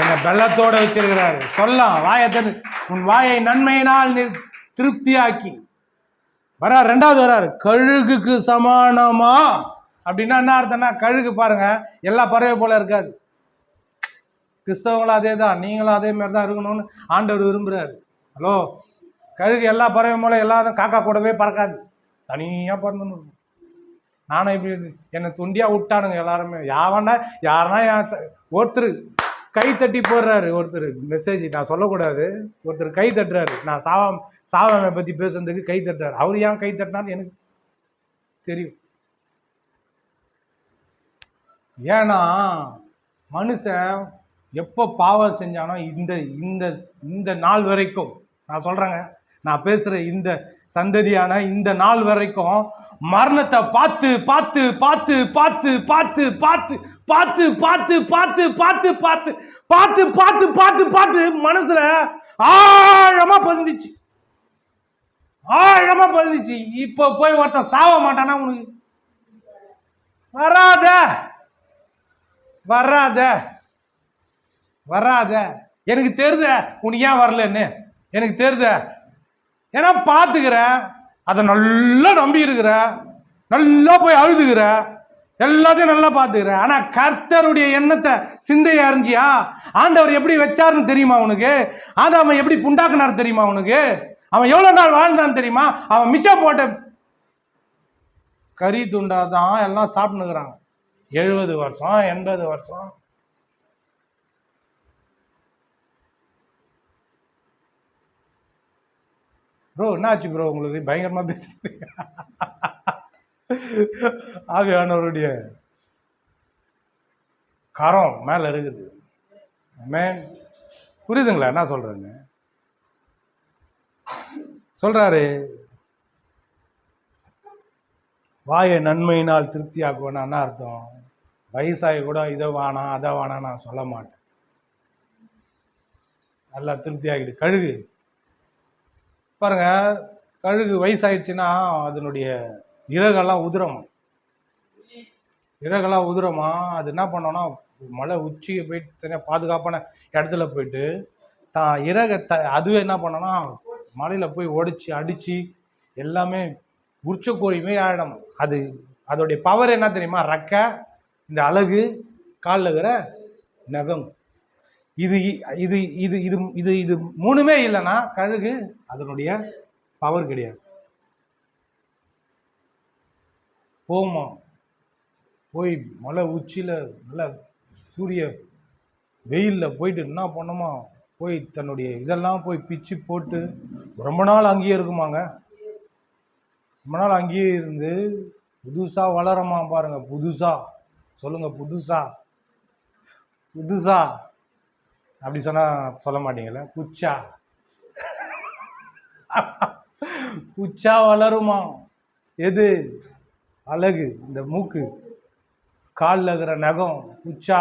என்னை பலத்தோட வச்சிருக்கிறாரு. சொல்லலாம் வாயை திறந்து. உன் வாயை நன்மையினால் நீ திருப்தியாக்கி. வரார், 2வது வராரு, கழுகுக்கு சமானமா. அப்படின்னா என்ன அர்த்தம்னா, கழுகு பாருங்க எல்லா பறவை போல இருக்காது. கிறிஸ்தவங்களும் அதே தான், நீங்களும் அதே மாதிரி தான் இருக்கணும்னு ஆண்டவர் விரும்புகிறாரு. ஹலோ, கழுகு எல்லா பறவை போல எல்லாரும் காக்கா கூடவே பறக்காது, தனியாக பறந்துன்னு இருக்கும். நானும் இப்படி என்னை துண்டியாக விட்டானுங்க எல்லாருமே. யாருன்னா ஒருத்தர் கை தட்டி போடுறாரு, ஒருத்தர் மெசேஜ் நான் சொல்லக்கூடாது, ஒருத்தர் கை தட்டுறாரு, நான் சாவாமை பற்றி பேசுறதுக்கு கை தட்டுறாரு. அவர் ஏன் கை தட்டினாரு எனக்கு தெரியும். ஏன்னா மனுஷன் எப்போ பாவம் செஞ்சானோ இந்த இந்த இந்த நாள் வரைக்கும், நான் சொல்கிறேங்க, நான் பேசுகிற இந்த சந்ததியான இந்த நாள் வரைக்கும் மரணத்தை பார்த்து பார்த்து பார்த்து பார்த்து பார்த்து பார்த்து பார்த்து பார்த்து பார்த்து பார்த்து பார்த்து பார்த்து பார்த்து பார்த்து பார்த்து மனசுல ஆழமா பதிஞ்சிச்சு, ஆழமா பதிஞ்சிச்சு. இப்போ போய் ஒருத்தன் சாவ மாட்டானா? உனக்கு வராத வராத வராத. எனக்கு தெரியுத உனக்கு ஏன் வரலன்னு, எனக்கு தெரியுத. ஏன்னா பார்த்துக்கிற, அதை நல்லா நம்பி இருக்கிற, நல்லா போய் அழுதுகிற, எல்லாத்தையும் நல்லா பார்த்துக்கிற. ஆனால் கர்த்தருடைய எண்ணத்தை சிந்தையை அறிஞ்சியா? ஆண்டவர் எப்படி வச்சாருன்னு தெரியுமா உனக்கு? அவன் எப்படி புண்டாக்குனார் தெரியுமா உனக்கு? அவன் எவ்வளோ நாள் வாழ்ந்தான் தெரியுமா? அவன் மிச்சம் போட்ட கறி துண்டாதான் எல்லாம் சாப்பிட்டுக்கிறாங்க. 70 வருஷம் 80 வருஷம். ப்ரோ என்னாச்சு ப்ரோ உங்களுக்கு? பயங்கரமா பேசுறீங்க. ஆவியானவருடைய கரம் மேல இருக்குது. ஆமென். புரியுதுங்களா என்ன சொல்றேன்னு? சொல்றாரு, வாயை நன்மையினால் திருப்தி ஆக்குவேன்னா என்ன அர்த்தம்? வயசாகி கூட இதை வேணாம் அதை வேணாம் நான் சொல்ல மாட்டேன். நல்லா திருப்தி ஆகிடு. கழுகு பாருங்க, கழுகு வயசாயிடுச்சுன்னா அதனுடைய இறகெல்லாம் உதிரமா, இறகெல்லாம் உதிரமா. அது என்ன பண்ணோன்னா மலை உச்சியை போயிட்டு தனியாக பாதுகாப்பான இடத்துல போயிட்டு தான் இறகை அதுவே என்ன பண்ணோன்னா மலையில் போய் உடைச்சி அடித்து எல்லாமே உரிச்சக்கோழியுமே ஆயிடும். அது அதோடைய பவர் என்ன தெரியுமா? ரெக்கை, இந்த அழகு, காலில் இருக்கிற நகம். இது இது இது இது இது இது மூணுமே இல்லைன்னா கழுகு அதனுடைய பவர் கிடையாது. போமா போய் மலை உச்சியில் நல்ல சூரிய வெயிலில் போயிட்டு என்ன பண்ணுமா, போய் தன்னுடைய இதெல்லாம் போய் பிச்சு போட்டு ரொம்ப நாள் அங்கேயே இருக்குமாங்க. ரொம்ப நாள் அங்கேயே இருந்து புதுசாக வளரமா பாருங்க. புதுசா சொல்லுங்க, புதுசா புதுசா அப்படி சொன்னால் சொல்ல மாட்டீங்களா? Bucha Bucha வளருமா. எது அழகு? இந்த மூக்கு, காலில் இருக்கிற நகம் புச்சா,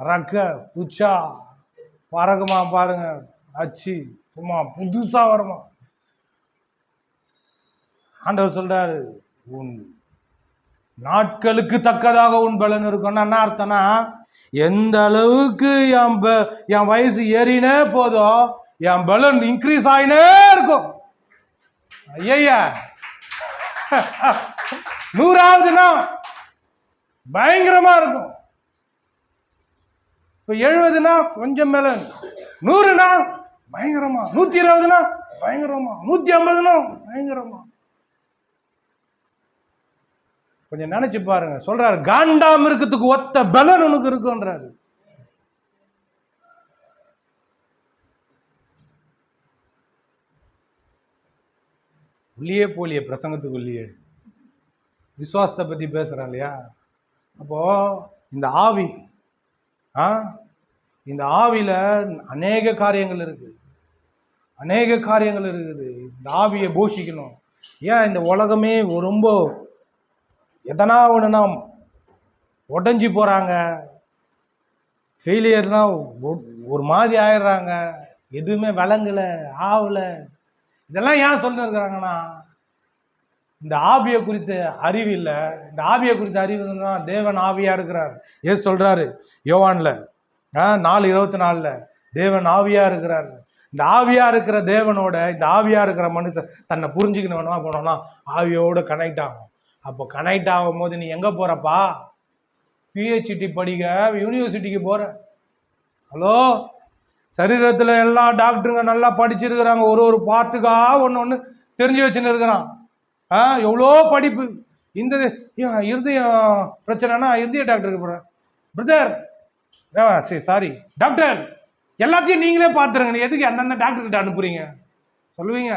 ரக்க புச்சா பறக்குமா பாருங்க. அச்சு சும்மா புதுசா வருமா. ஆண்டவர் சொல்றாரு, உன் நாட்களுக்கு தக்கதாக உன் பலன் இருக்கும்னா என்ன அர்த்தம்னா, எந்த அளவுக்கு என் வயசு ஏறினே போதும் என் பலன் இன்க்ரீஸ் ஆகினே இருக்கும். ஐயா 100ஆவதுன்னா பயங்கரமா இருக்கும். இப்போ 70னா கொஞ்சம் மேல, 100னா பயங்கரமா, 120னா பயங்கரமா, 150னா பயங்கரமா. கொஞ்சம் நினைச்சு பாருங்க. சொல்றாரு, காண்டாம இருக்கிறதுக்கு ஒத்த பலன் உனக்கு இருக்குன்றாரு. உள்ளே போலியே பிரசங்கத்துக்குள்ளேயே விசுவாசத்தை பத்தி பேசுறான் இல்லையா? அப்போ இந்த ஆவி, இந்த ஆவியில அநேக காரியங்கள் இருக்கு, அநேக காரியங்கள் இருக்குது. இந்த ஆவியை போஷிக்கணும். ஏன் இந்த உலகமே ரொம்ப எதனா ஒன்றுனா உடஞ்சி போகிறாங்க, ஃபெயிலியர்னா ஒரு மாதிரி ஆயிடுறாங்க, எதுவுமே விளங்கலை ஆகலை. இதெல்லாம் ஏன் சொல்லிருக்கிறாங்கன்னா, இந்த ஆவியை குறித்த அறிவு இல்லை. இந்த ஆவியை குறித்த அறிவு தான் தேவன் ஆவியாக இருக்கிறார். ஏசு சொல்கிறாரு யோவான்ல 4:24, தேவன் ஆவியாக இருக்கிறார். இந்த ஆவியாக இருக்கிற தேவனோட இந்த ஆவியாக இருக்கிற மனுஷன் தன்னை புரிஞ்சுக்கணும் வேணுமா போனோம்னா ஆவியோடு கனெக்ட் ஆகும். அப்போ கனெக்ட் ஆகும் போது நீ எங்கே போகிறப்பா? பிஹெச்டி படிக்க யூனிவர்சிட்டிக்கு போகிற. ஹலோ, சரீரத்தில் எல்லா டாக்டருங்க நல்லா படிச்சிருக்கிறாங்க, ஒரு பார்ட்டுக்காக ஒன்று தெரிஞ்சு வச்சுன்னு இருக்கிறான். எவ்வளோ படிப்பு. இந்த இருதய பிரச்சனைனா இருதய டாக்டருக்கு போகிறேன். பிரதர் சரி சாரி டாக்டர், எல்லாத்தையும் நீங்களே பார்த்துருங்க, எதுக்கு அந்தந்த டாக்டர்கிட்ட அனுப்புறீங்க? சொல்லுவீங்க,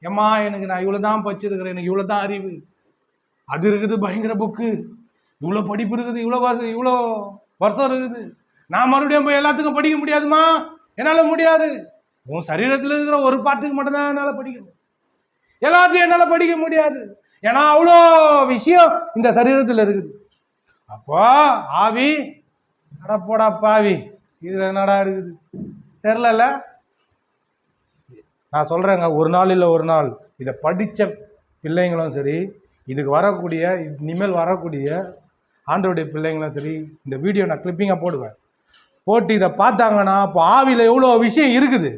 ஏம்மா எனக்கு நான் இவ்வளோ தான் படிச்சிருக்கிறேன், எனக்கு இவ்வளோ தான் அறிவு. அது இருக்குது பயங்கர புக்கு, இவ்வளோ படிப்பு இருக்குது, இவ்வளோ வருஷம் இருக்குது, நான் மறுபடியும் போய் எல்லாத்துக்கும் படிக்க முடியாதுமா, என்னால் முடியாது. உன் சரீரத்தில் இருக்கிற ஒரு பாட்டுக்கு மட்டும்தான் என்னால் படிக்கணும், எல்லாத்தையும் என்னால் படிக்க முடியாது. ஏன்னா அவ்வளோ விஷயம் இந்த சரீரத்தில் இருக்குது. அப்போ ஆவி அடப்போடா பாவி, இதுல என்னடா இருக்குது தெரில. நான் சொல்றேங்க, ஒரு நாள் இல்லை ஒரு நாள் இதை படித்த பிள்ளைங்களும் சரி, இதுக்கு வரக்கூடிய இனிமேல் வரக்கூடிய ஆண்டவருடைய பிள்ளைங்களும் சரி, இந்த வீடியோ நான் கிளிப்பிங்காக போடுவேன். போட்டு இதை பார்த்தாங்கன்னா அப்போ ஆவியில் எவ்வளோ விஷயம் இருக்குது.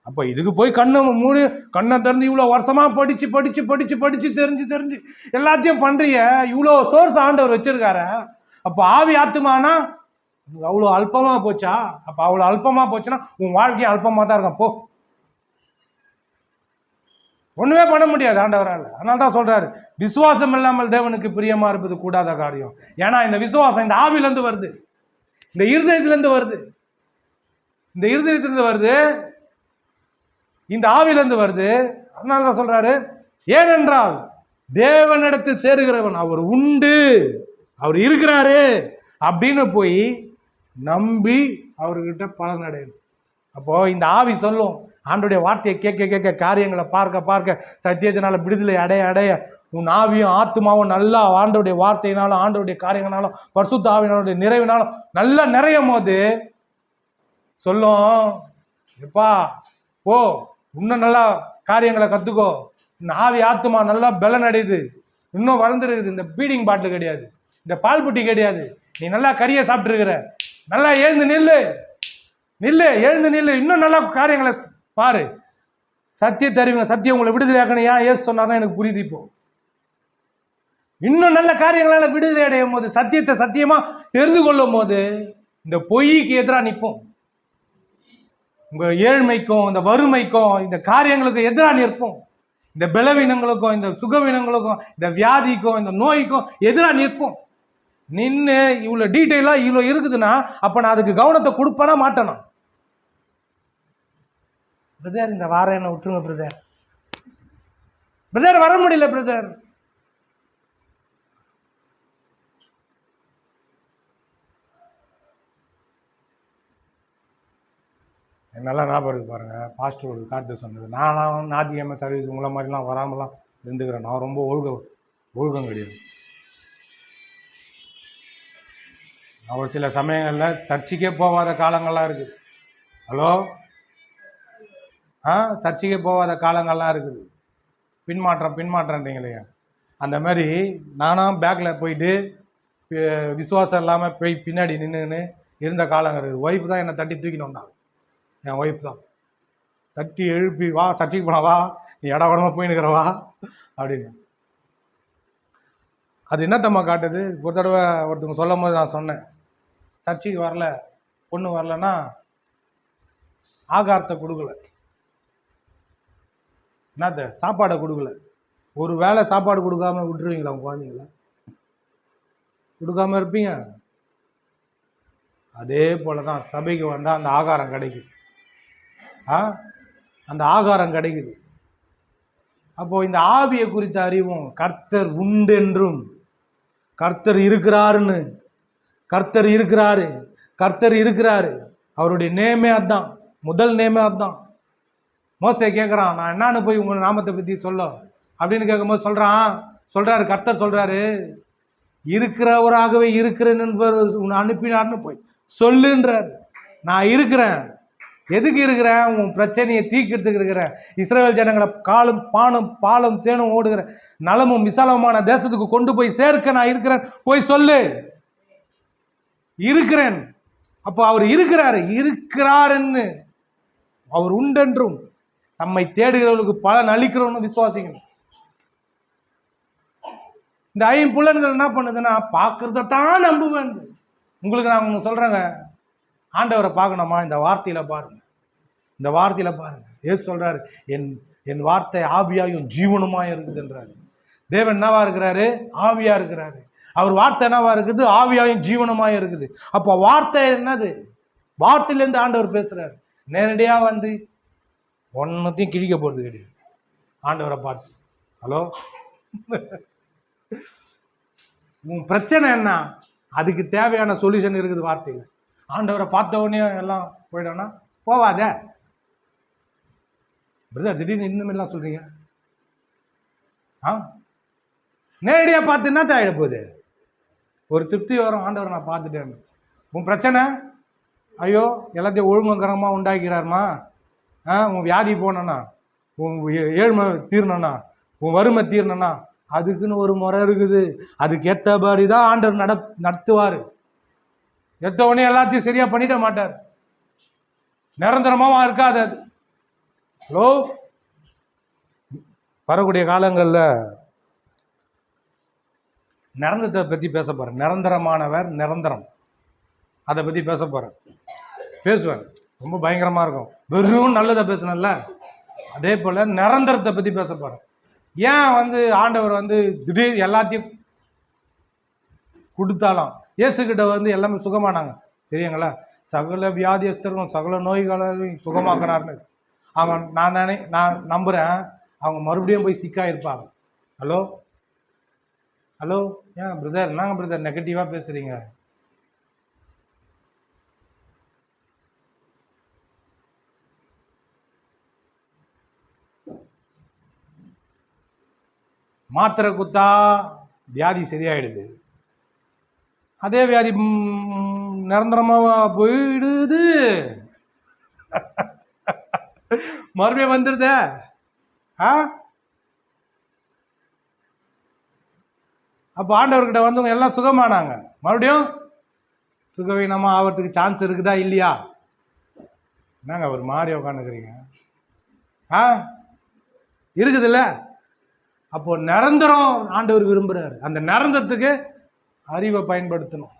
அப்போ இதுக்கு போய் கண்ணை திறந்து இவ்வளோ வருஷமாக படித்து படித்து படித்து படித்து தெரிஞ்சு எல்லாத்தையும் பண்ணுறிய, இவ்வளோ சோர்ஸ் ஆண்டவர் வச்சிருக்காரு. அப்போ ஆவி ஆத்துமானா அவ்வளோ அல்பமாக போச்சா? அப்போ அவ்வளோ அல்பமாக போச்சுன்னா உன் வாழ்க்கையும் அல்பமாக தான் இருக்கும். போ, ஒன்றுமே பண்ண முடியாது ஆண்டவரால். அதனால தான் சொல்கிறாரு, விசுவாசம் இல்லாமல் தேவனுக்கு பிரியமாக இருப்பது கூடாத காரியம். ஏன்னா இந்த விசுவாசம் இந்த ஆவிலேருந்து வருது, இந்த இருதயத்திலேருந்து வருது, இந்த இருதயத்திலேருந்து வருது, இந்த ஆவிலேருந்து வருது. அதனால தான் சொல்கிறாரு, ஏனென்றால் தேவனிடத்தில் சேருகிறவன் அவர் உண்டு, அவர் இருக்கிறாரு அப்படின்னு போய் நம்பி அவர்கிட்ட பலன் அடையணும். அப்போது இந்த ஆவி சொல்லும், ஆண்டோடைய வார்த்தையை கேட்க கேட்க, காரியங்களை பார்க்க பார்க்க, சத்தியத்தினால விடுதலை அடைய அடைய உன் ஆவியும் ஆத்மாவும் நல்லா ஆண்டோடைய வார்த்தையினாலும் ஆண்டோடைய காரியங்களாலும் பரிசுத்த ஆவியினுடைய நிறைவினாலும் நல்லா நிறையும் போது சொல்லும், எப்பா போ, இன்னும் நல்லா காரியங்களை கற்றுக்கோ, ஆவி ஆத்மா நல்லா பலன் அடையுது, இன்னும் வளர்ந்துருக்குது. இந்த பீடிங் பாட்டில் கிடையாது, இந்த பால் புட்டி கிடையாது, நீ நல்லா கறியை சாப்பிட்டுருக்கிற, நல்லா எழுந்து நில்லு எழுந்து நில்லு, இன்னும் நல்லா காரியங்களை பாரு, சத்தியத்தை அறிவுங்க, சத்தியம் உங்களை விடுதலை ஆக்கணும். ஏன் ஏசு சொன்னார்னா எனக்கு புரியுது. இப்போ இன்னும் நல்ல காரியங்களால் விடுதலை அடையும் போது, சத்தியத்தை சத்தியமா தெரிந்து கொள்ளும் போது இந்த பொய்க்கு எதிராக நிற்போம். உங்க ஏழ்மைக்கும் இந்த வறுமைக்கும் இந்த காரியங்களுக்கும் எதிராக நிற்போம். இந்த பலவீனங்களுக்கும் இந்த சுகவீனங்களுக்கும் இந்த வியாதிக்கும் இந்த நோய்க்கும் எதிராக நிற்போம். நின்று இவ்வளோ டீட்டெயிலாக இவ்வளோ இருக்குதுன்னா அப்போ நான் அதுக்கு கவனத்தை கொடுப்பேனா மாட்டேனா? பிரதர் இந்த வாரம் என்ன விட்டுருங்க பிரதர் வர முடியல பிரதர். நல்லா ஞாபகம் இருக்கு பாருங்க, பாஸ்டர் ஒரு காட்டு சொன்னது, நானும் ஞாயிற்றுக்கிழமை சர்வீஸ் உங்களை மாதிரிலாம் வராமலாம் இருந்துக்கிறேன், நான் ரொம்ப ஒழுக்கம் கிடையாது. ஒரு சில சமயங்களில் சர்ச்சைக்கே போகாத காலங்கள்லாம் இருக்குது. ஹலோ, சர்ச்சைக்கே போகாத காலங்கள்லாம் இருக்குது. பின்மாற்றன்றீங்களே, அந்த மாதிரி நானும் பேக்கில் போயிட்டு விசுவாசம் இல்லாமல் போய் பின்னாடி நின்றுன்னு இருந்த காலங்கள் இருக்குது. ஒய்ஃப் தான் என்னை தட்டி தூக்கின்னு வந்தாங்க, என் ஒய்ஃப் தான் தட்டி எழுப்பி, வா சர்ச்சைக்கு போனா வா, நீ இட உடம்பா போயின்னுக்கிறவா அப்படின்னு. அது என்னத்தம்மா காட்டுது? ஒரு தடவை ஒருத்தவங்க சொல்லும் போது நான் சொன்னேன், சர்ச்சைக்கு வரல, பொண்ணு வரலன்னா ஆகாரத்தை கொடுக்கல, என்னத்த சாப்பாடை கொடுக்கல. ஒரு வேளை சாப்பாடு கொடுக்காம விட்டுருவீங்களா உங்க குழந்தைங்கள? கொடுக்காம இருப்பீங்க. அதே போல தான் சபைக்கு வந்தால் அந்த ஆகாரம் கிடைக்குது, அந்த ஆகாரம் கிடைக்குது. அப்போ இந்த ஆவியை குறித்த அறிவும், கர்த்தர் உண்டென்றும், கர்த்தர் இருக்கிறாருன்னு, கர்த்தர் இருக்கிறாரு, அவருடைய நேமே அதுதான், முதல் நேமே அதுதான். மோசே கேட்குறான், நான் என்னான்னு போய் உங்கள் நாமத்தை பற்றி சொல்ல அப்படின்னு கேட்கும்போது சொல்கிறாரு, கர்த்தர் சொல்கிறாரு, இருக்கிறவராகவே இருக்கிறேன் என்பவர் உன்னை அனுப்பினார்னு போய் சொல்லுன்றார். நான் இருக்கிறேன், எதுக்கு இருக்கிறேன்? உன் பிரச்சனையை தீர்க்கிறதுக்கு இருக்கிறேன். இஸ்ரவேல் ஜனங்களை பாலும் தேனும் ஓடுகிற நலமும் விசாலமான தேசத்துக்கு கொண்டு போய் சேர்க்க நான் இருக்கிறேன், போய் சொல்லு. இருக்கிறேன். அப்போ அவர் இருக்கிறாருன்னு, அவர் உண்டென்றும், நம்மை தேடுகிறவர்களுக்கு பலன் அளிக்கிறவன்னு விசுவாசிக்கணும். இந்த ஐம்புலன்கள் என்ன பண்ணுதுன்னா பார்க்கறதான் நம்புவேன். உங்களுக்கு நான் ஒன்று சொல்கிறேங்க, ஆண்டவரை பார்க்கணுமா? இந்த வார்த்தையில் பாருங்க, ஏசு சொல்கிறாரு, என் வார்த்தை ஆவியாயும் ஜீவனுமாயும் இருக்குதுன்றாரு. தேவன் என்னவா இருக்கிறாரு? ஆவியா இருக்கிறாரு. அவர் வார்த்தை என்னவா இருக்குது? ஆவியாயும் ஜீவனுமாயும் இருக்குது. அப்போ வார்த்தை என்னது? வார்த்தையிலேருந்து ஆண்டவர் பேசுறாரு. நேரடியாக வந்து ஒன்னத்தையும் கிழிக்க போகிறது கிடையாது ஆண்டவரை பார்த்து. ஹலோ, உன் பிரச்சனை என்ன, அதுக்கு தேவையான சொல்யூஷன் இருக்குது வார்த்தையில். ஆண்டவரை பார்த்த உடனே எல்லாம் போயிடனா போவாத பிரதர், திடீர்னு இன்னுமெல்லாம் சொல்றீங்க. நேரடியாக பார்த்து என்ன ஆகிட போகுது, ஒரு திருப்தி வரும். ஆண்டவரை நான் பார்த்துட்டேன். உன் பிரச்சனை, ஐயோ எல்லாத்தையும் ஒழுங்குங்கரமாக உண்டாக்கிறாருமா. உன் வியாதி போனனா, உன் ஏழ்மை தீர்ணனா, உன் வறுமை தீர்ணனா, அதுக்குன்னு ஒரு முறை இருக்குது. அதுக்கு ஏற்றபடி தான் ஆண்டவர் நடத்துவார். எத்த உடனே எல்லாத்தையும் சரியா பண்ணிட மாட்டார். நிரந்தரமாக இருக்காது அது. ஹலோ, வரக்கூடிய காலங்களில் நிரந்தரத்தை பற்றி பேச போகிறேன். நிரந்தரமானவர், நிரந்தரம், அதை பற்றி பேச போகிறேன். பேசுவேன், ரொம்ப பயங்கரமாக இருக்கும். வெறும் நல்லதை பேசணும்ல, அதே போல் நிரந்தரத்தை பற்றி பேச போகிறேன். ஏன் ஆண்டவர் திடீர் எல்லாத்தையும் கொடுத்தாலும் இயேசுக்கிட்ட எல்லாமே சுகமானாங்க தெரியுங்களா? சகல வியாதியஸ்தரும் சகல நோய்களையும் சுகமாக்குனார்னு நான் நம்புகிறேன். அவங்க மறுபடியும் போய் சிக்காயிருப்பாங்க. ஹலோ ஹலோ, ஏன் பிரதர், என்னங்க பிரதர் நெகட்டிவாக பேசுகிறீங்க? மாத்திரை குத்தா வியாதி சரியாயிடுது, அதே வியாதி நிரந்தரமாக போயிடுது, மறுபடியும் வந்துடுத. அப்போ ஆண்டவர்கிட்ட வந்தவங்க எல்லாம் சுகமானாங்க, மறுபடியும் சுகவீனமாக ஆகிறதுக்கு சான்ஸ் இருக்குதா இல்லையா? என்னங்க ஒரு மாதிரி உட்காந்துக்கிறீங்க? இருக்குதுல்ல. அப்போ நிரந்தரம் ஆண்டவர் விரும்புகிறார். அந்த நிரந்தரத்துக்கு அறிவை பயன்படுத்தணும்,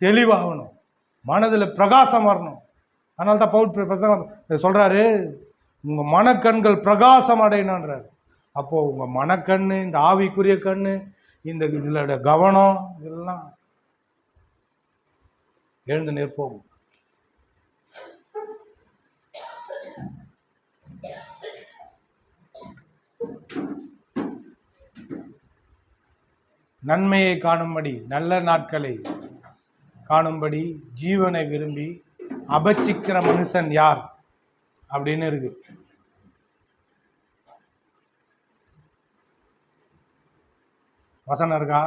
தெளிவாகணும், மனதில் பிரகாசம் வரணும். அதனால தான் பவுல் சொல்கிறாரு, உங்கள் மனக்கண்கள் பிரகாசம் அடையணுன்றார். அப்போது உங்கள் மனக்கண்ணு, இந்த ஆவிக்குரிய கண்ணு, இந்த இதில் கவனம், இதெல்லாம் எழுந்து நிற்போம். நன்மையை காணும்படி, நல்ல நாட்களை காணும்படி ஜீவனை விரும்பி அபச்சிக்கிற மனுஷன் யார் அப்படின்னு இருக்கு. வசனம் இருக்கா?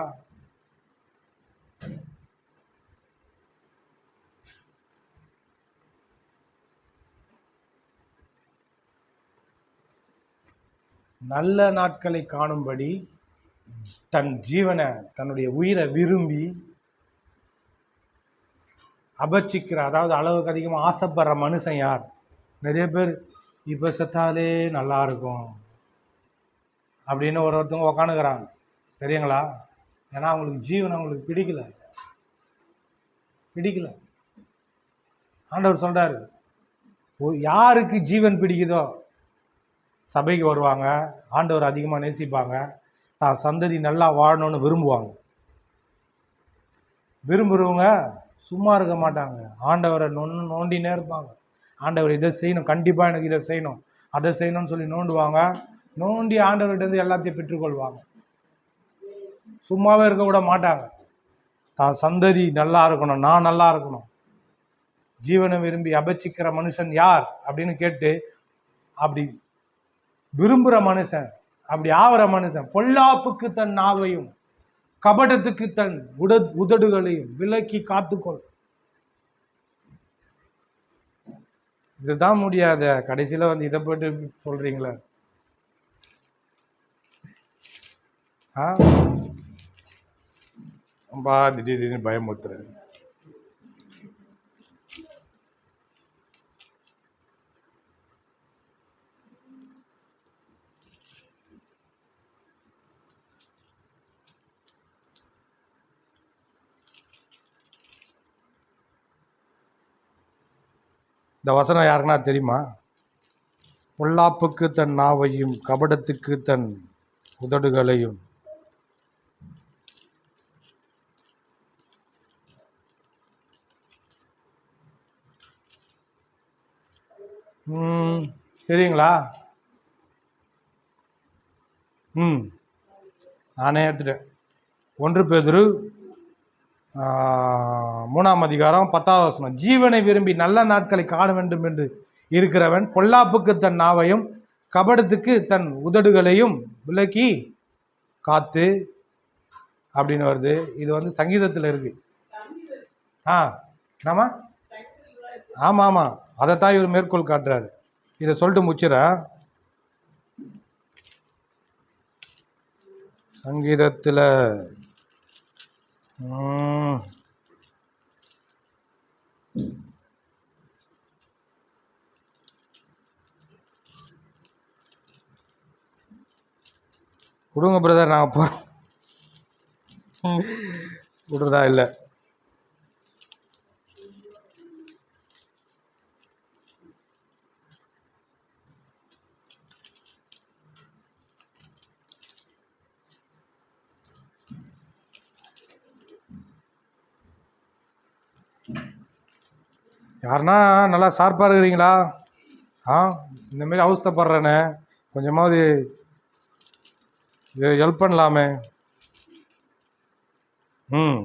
நல்ல நாட்களை காணும்படி தன் ஜீவனை, தன்னுடைய உயிரை விரும்பி அபச்சிக்கிற, அதாவது அளவுக்கு அதிகமாக ஆசைப்படுற மனுஷன் யார்? நிறைய பேர் இப்போ செத்தாலே நல்லா இருக்கும் அப்படின்னு ஒருத்தவங்க உக்காந்துக்கிறாங்க தெரியுங்களா? ஏன்னா அவங்களுக்கு ஜீவன் அவங்களுக்கு பிடிக்கல. ஆண்டவர் சொல்றாரு, யாருக்கு ஜீவன் பிடிக்குதோ சபைக்கு வருவாங்க, ஆண்டவர் அதிகமாக நேசிப்பாங்க, தான் சந்ததி நல்லா வாழணும்னு விரும்புவாங்க. விரும்புகிறவங்க சும்மா இருக்க மாட்டாங்க, ஆண்டவரை நோண்டினே இருப்பாங்க. ஆண்டவர் இதை செய்யணும், கண்டிப்பாக எனக்கு இதை செய்யணும், அதை செய்யணும்னு சொல்லி நோண்டுவாங்க. நோண்டி ஆண்டவர்கிட்ட எல்லாத்தையும் பெற்றுக்கொள்வாங்க. சும்மாவே இருக்க விட மாட்டாங்க. தான் சந்ததி நல்லா இருக்கணும், நான் நல்லா இருக்கணும். ஜீவனை விரும்பி அபச்சிக்கிற மனுஷன் யார் அப்படின்னு கேட்டு, அப்படி விரும்புகிற மனுஷன், அப்படி ஆகிற மனுஷன் பொல்லாப்புக்கு தன் நாவையும் கபடத்துக்கு தன் உதடுகளையும் விலக்கி காத்துக்கொள். இதுதான் முடியாத. கடைசியில் இதை போட்டு சொல்றீங்களே. திடீர்னு பயமுத்துற. இந்த வசனம் யாருக்குன்னா தெரியுமா? பொல்லாப்புக்கு தன் நாவையும் கபடத்துக்கு தன் உதடுகளையும் தெரியுங்களா? நானே எடுத்துட்டேன். 1 பேதுரு 3ஆம் அதிகாரம் 10வது வசனம். ஜீவனை விரும்பி நல்ல நாட்களை காண வேண்டும் என்று இருக்கிறவன் பொல்லாப்புக்கு தன் நாவையும் கபடத்துக்கு தன் உதடுகளையும் விலக்கி காத்து அப்படின்னு வருது. இது வந்து சங்கீதத்தில் இருக்கு. என்னம்மா? ஆமாம் ஆமாம், அதைத்தான் இவர் மேற்கோள் காட்டுறாரு. இதை சொல்லிட்டு முடிச்சிடறேன். சங்கீதத்தில் கொடுங்க பிரதர், நான் அப்போ விடுறதா இல்லை. யாருன்னா நல்லா ஷார்ப்பாக இருக்கிறீங்களா? இந்தமாரி அவஸ்தைப்படுறேன்னு கொஞ்சமாவது ஹெல்ப் பண்ணலாமே. ம்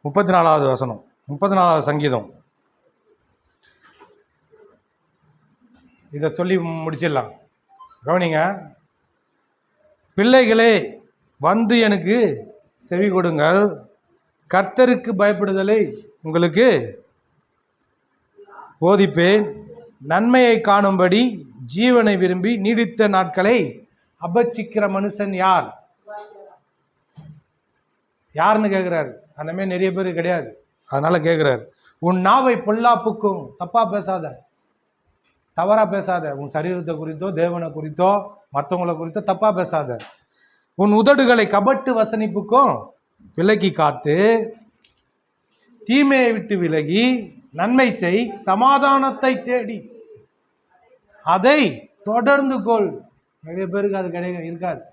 34வது வசனம், 34வது சங்கீதம். இதை சொல்லி முடிச்சிடலாம். கவனிங்க. பிள்ளைகளே வந்து எனக்கு செவி கொடுங்கள், கர்த்தருக்கு பயப்படுதலை உங்களுக்கு போதிப்பேன், நன்மையை காணும்படி ஜீவனை விரும்பி நீடித்த நாட்களை அபச்சிக்கிற மனுஷன் யார்? யாருன்னு கேட்குறாரு. அந்தமாரி நிறைய பேர் கிடையாது, அதனால கேட்குறாரு. உன் நாவை பொல்லாப்புக்கும், தப்பாக பேசாத, தவறாக பேசாத. உன் சரீரத்தை குறித்தோ தேவனை குறித்தோ மற்றவங்களை குறித்தோ தப்பாக பேசாத. உன் உதடுகளை கபட்டு வசனிப்புக்கும் விலகி காத்து, தீமையை விட்டு விலகி நன்மை செய், சமாதானத்தை தேடி அதை தொடர்ந்து கொள். நிறைய பேருக்கு அது இருக்காது.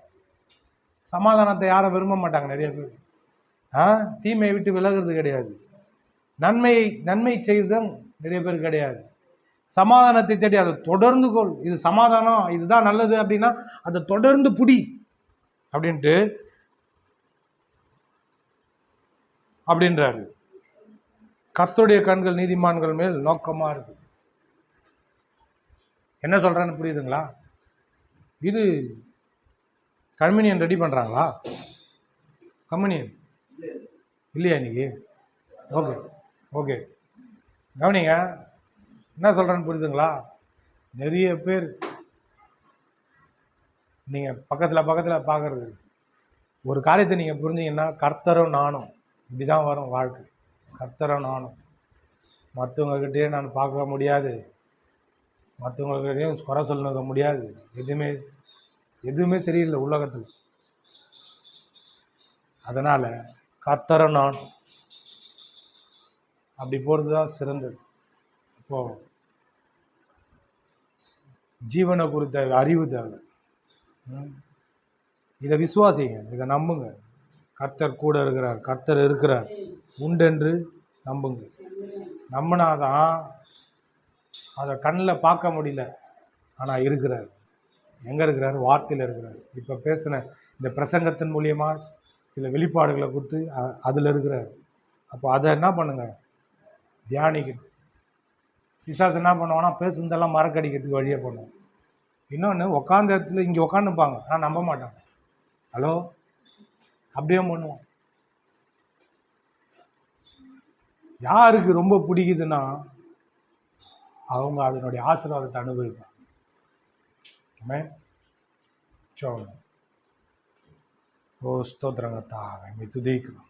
சமாதானத்தை யாரும் விரும்ப மாட்டாங்க நிறைய பேர். தீமையை விட்டு விலகிறது கிடையாது. நன்மை செய்வதும் நிறைய பேர் கிடையாது. சமாதானத்தை தேடி அதை தொடர்ந்து கொள். இது சமாதானம், இதுதான் நல்லது அப்படின்னா அதை தொடர்ந்து புடி அப்படின்றாரு. கர்த்தருடைய கண்கள் நீதிமான்கள் மேல் நோக்கமா இருக்கு. என்ன சொல்றேன்னு புரியுதுங்களா? இது கம்யூனியன் ரெடி பண்றாங்களா? கம்யூனியன் இல்லையா இன்னைக்கு? ஓகே ஓகே, கவனிங்க. என்ன சொல்கிறேன்னு புரியுதுங்களா? நிறைய பேர் நீங்கள் பக்கத்தில் பார்க்குறது ஒரு காரியத்தை நீங்கள் புரிஞ்சிங்கன்னா, கர்த்தரும் நானும் இப்படி தான் வரும் வாழ்க்கை. கர்த்தரும் நானும் மற்றவங்கக்கிட்டே நான் பார்க்க முடியாது, மற்றவங்கக்கிட்டையும் குறை சொல்ல முடியாது. எதுவுமே சரியில்லை உலகத்தில். அதனால் கர்த்தரும் நானும் அப்படி போகிறது தான் சிறந்தது. இப்போது ஜீவனை குறித்த அறிவு தேவை. இதை விசுவாசிங்க, இதை நம்புங்க. கர்த்தர் கூட இருக்கிறார், கர்த்தர் இருக்கிறார், உண்டென்று நம்புங்க. நம்பினாதான் அதை கண்ணில் பார்க்க முடியல, ஆனால் இருக்கிறார். எங்கே இருக்கிறார்? வார்த்தையில் இருக்கிறார். இப்போ பேசின இந்த பிரசங்கத்தின் மூலியமாக சில வெளிப்பாடுகளை கொடுத்து அதில் இருக்கிறார். அப்போ அதை என்ன பண்ணுங்க? தியானிக்கணும். பிசாசு என்ன பண்ணுவான்னா பேசுனதெல்லாம் மறக்கடிக்கிறதுக்கு வழியே பண்ணுவோம். இன்னொன்று, உட்காந்த இடத்துல இங்கே உட்காந்துப்பாங்க, ஆனால் நம்ப மாட்டாங்க. ஹலோ, அப்படியே பண்ணுவோம். யாருக்கு ரொம்ப பிடிக்குதுன்னா அவங்க அதனுடைய ஆசீர்வாதத்தை அனுபவிப்பாங்க. ஓ ஸ்தோத்திரங்க தாவே, துதிக்கிறோம்.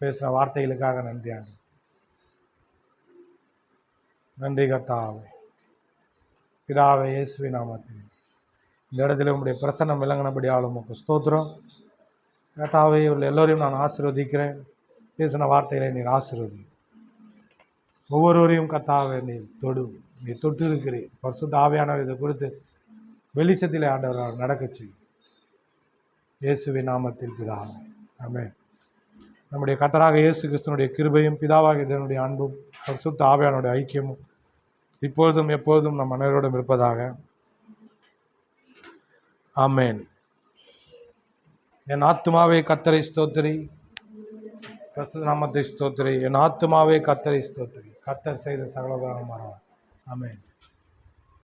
பேசுகிற வார்த்தைகளுக்காக நன்றி ஆண்டு. நன்றி கர்த்தாவே. பிதாவே, இயேசுவின் நாமத்தில் இந்த இடத்துல உங்களுடைய பிரசன்னம் விளங்கினபடி ஆளுமுக்கு ஸ்தோத்திரம். கர்த்தாவே, இவர்கள் எல்லோரையும் நான் ஆசீர்வதிக்கிறேன். பேசின வார்த்தைகளை நீர் ஆசீர்வதி. ஒவ்வொருவரையும் கர்த்தாவே நீர் தொட்டு இருக்கிறேன். பரிசுத்த ஆவியானவர் இதை குறித்து வெளிச்சத்தில் ஆண்டவரால் நடக்க செய்யும். இயேசுவின் நாமத்தில் பிதாவே, ஆமென். நம்முடைய கர்த்தராக இயேசு கிறிஸ்துவினுடைய கிருபையும் பிதாவாகிய தேவனுடைய அன்பும் பரிசுத்த ஆவியானுடைய ஐக்கியமும் இப்பொழுதும் எப்பொழுதும் நம் அனைவரோடும் இருப்பதாக. ஆமென். என் ஆத்துமாவே கர்த்தரை ஸ்தோத்திரி, கர்த்தர் நாமத்தை ஸ்தோத்திரி. என் ஆத்துமாவே கர்த்தரை ஸ்தோத்திரி. கர்த்தர் செய்த சகல உபகாரமும் மறவாதே. ஆமென்.